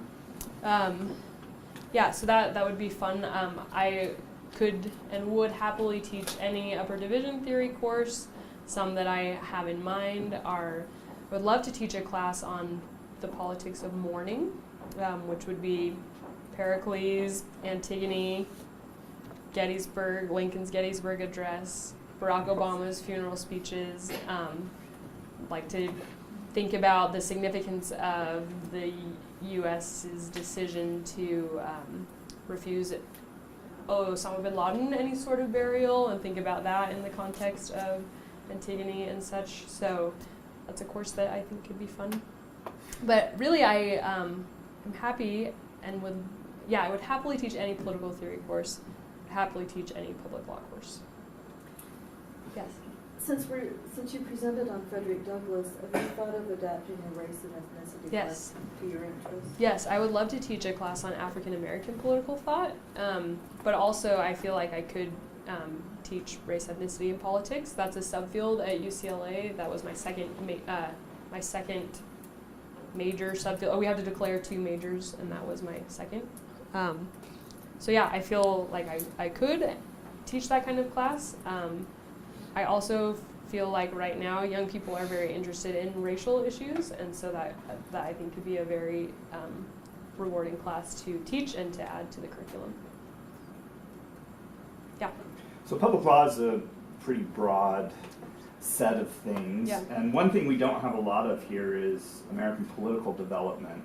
Yeah, so that would be fun. I could and would happily teach any upper division theory course. Some that I have in mind are, I would love to teach a class on the politics of mourning, which would be Pericles, Antigone, Gettysburg, Lincoln's Gettysburg Address, Barack Obama's funeral speeches. Like to think about the significance of the U.S.'s decision to refuse Osama bin Laden any sort of burial, and think about that in the context of Antigone and such. So that's a course that I think could be fun. But really, I am happy and I would happily teach any political theory course, happily teach any public law course. Yes? Since you presented on Frederick Douglass, have you thought of adapting a race and ethnicity class to your interests? Yes, I would love to teach a class on African American political thought, but also I feel like I could teach race, ethnicity, and politics. That's a subfield at UCLA. That was my second major subfield. Oh, we had to declare 2 majors, and that was my second. So yeah, I feel like I could teach that kind of class. I also feel like right now young people are very interested in racial issues, and so that I think could be a very rewarding class to teach and to add to the curriculum. Yeah. So public law is a pretty broad set of things, and one thing we don't have a lot of here is American political development.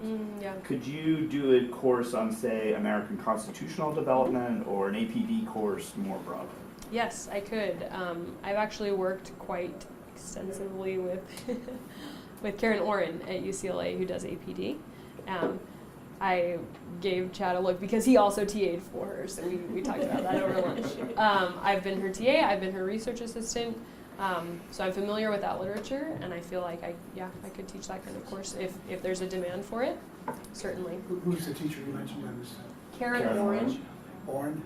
Could you do a course on, say, American constitutional development, or an APD course more broadly? Yes, I could. I've actually worked quite extensively with with Karen Oren at UCLA, who does APD. I gave Chad a look because he also TA'd for her, so we talked about that over lunch. I've been her TA, I've been her research assistant, so I'm familiar with that literature, and I feel like I could teach that kind of course if there's a demand for it, certainly. Who's the teacher you mentioned on this? Karen Oren. Oren?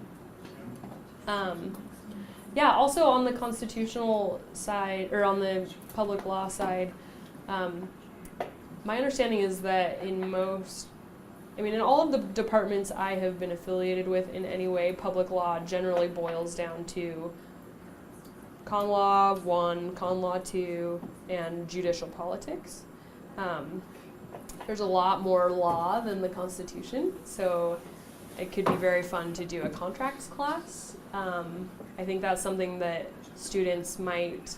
Yeah, also on the constitutional side, or on the public law side, my understanding is that in all of the departments I have been affiliated with in any way, public law generally boils down to Con Law 1, Con Law 2, and judicial politics. There's a lot more law than the Constitution, so it could be very fun to do a contracts class. I think that's something that students might...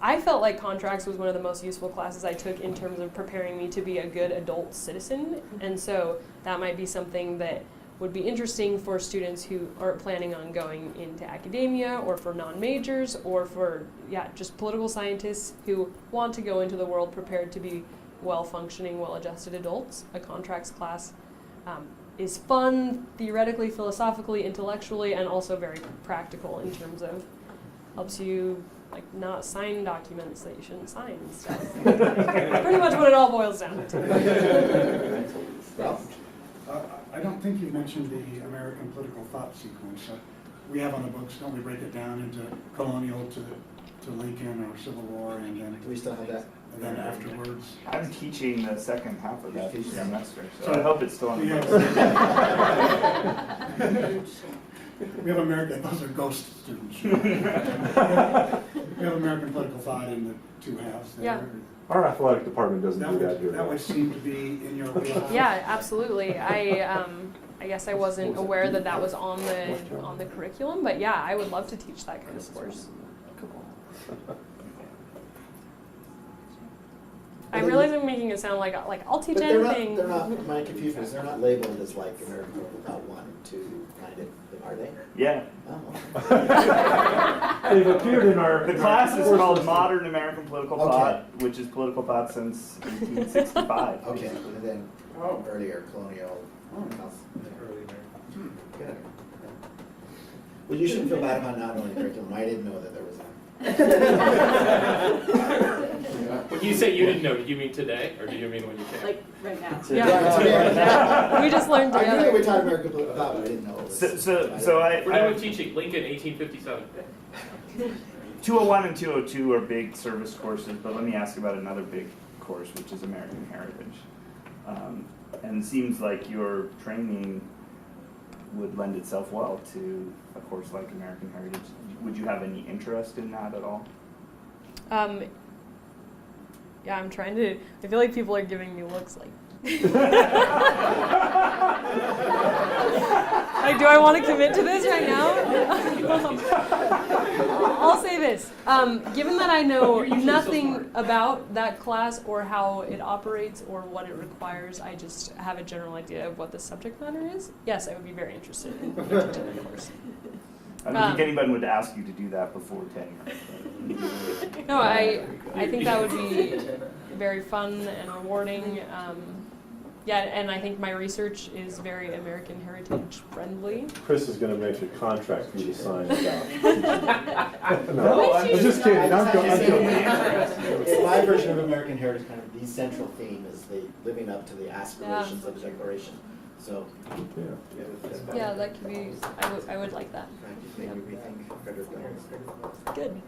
I felt like contracts was one of the most useful classes I took in terms of preparing me to be a good adult citizen, and so that might be something that would be interesting for students who are planning on going into academia, or for non-majors, or for just political scientists who want to go into the world prepared to be well-functioning, well-adjusted adults. A contracts class is fun, theoretically, philosophically, intellectually, and also very practical in terms of helps you not sign documents that you shouldn't sign and stuff. Pretty much what it all boils down to. I don't think you mentioned the American political thought sequence. We have on the books, don't we break it down into colonial to Lincoln or Civil War, and then Do we still have that? And then afterwards. I'm teaching the second half of that semester, so I hope it's still on the books. We have American, those are ghost students. We have American political thought in the 2 halves there. Yeah. Our athletic department doesn't do that here. That would seem to be in your wheelhouse. Yeah, absolutely. I guess I wasn't aware that was on the curriculum, but yeah, I would love to teach that kind of course. I realize I'm making it sound like I'll teach anything. They're not, my confusion is they're not labeled as like American political thought 1 and 2, kind of, are they? Yeah. Oh. They've appeared in our... The class is called Modern American Political Thought, which is political thought since 1865. Okay, and then earlier colonial. Good. Well, you shouldn't feel bad about not knowing the curriculum. I didn't know that there was When you say you didn't know, did you mean today, or do you mean when you came? Like right now. Yeah. We just learned together. I knew that we taught American political thought, but I didn't know it was. We're doing teaching Lincoln 1857. 201 and 202 are big service courses, but let me ask about another big course, which is American Heritage. And it seems like your training would lend itself well to a course like American Heritage. Would you have any interest in that at all? Yeah, I'm trying to. I feel like people are giving me looks like. Like, do I want to commit to this right now? I'll say this. Given that I know nothing about that class or how it operates or what it requires, I just have a general idea of what the subject matter is. Yes, I would be very interested in attending the course. I don't think anybody would ask you to do that before tenure. No, I think that would be very fun and rewarding. Yeah, and I think my research is very American heritage friendly. Chris is going to make a contract for you to sign about. No, I'm just kidding. I'm joking. It's my version of American Heritage, kind of the central theme is the living up to the aspirations of the Declaration. So, yeah, that could be. I would like that. maybe rethink Frederick Douglass. Good.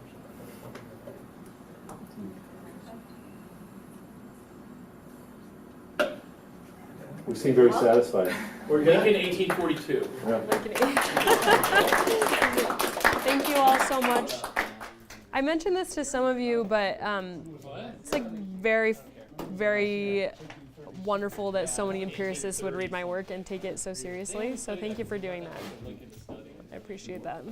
We seem very satisfied. We're Lincoln 1842. Yeah. Thank you all so much. I mentioned this to some of you, but it's like very, very wonderful that so many empiricists would read my work and take it so seriously. So thank you for doing that. I appreciate that.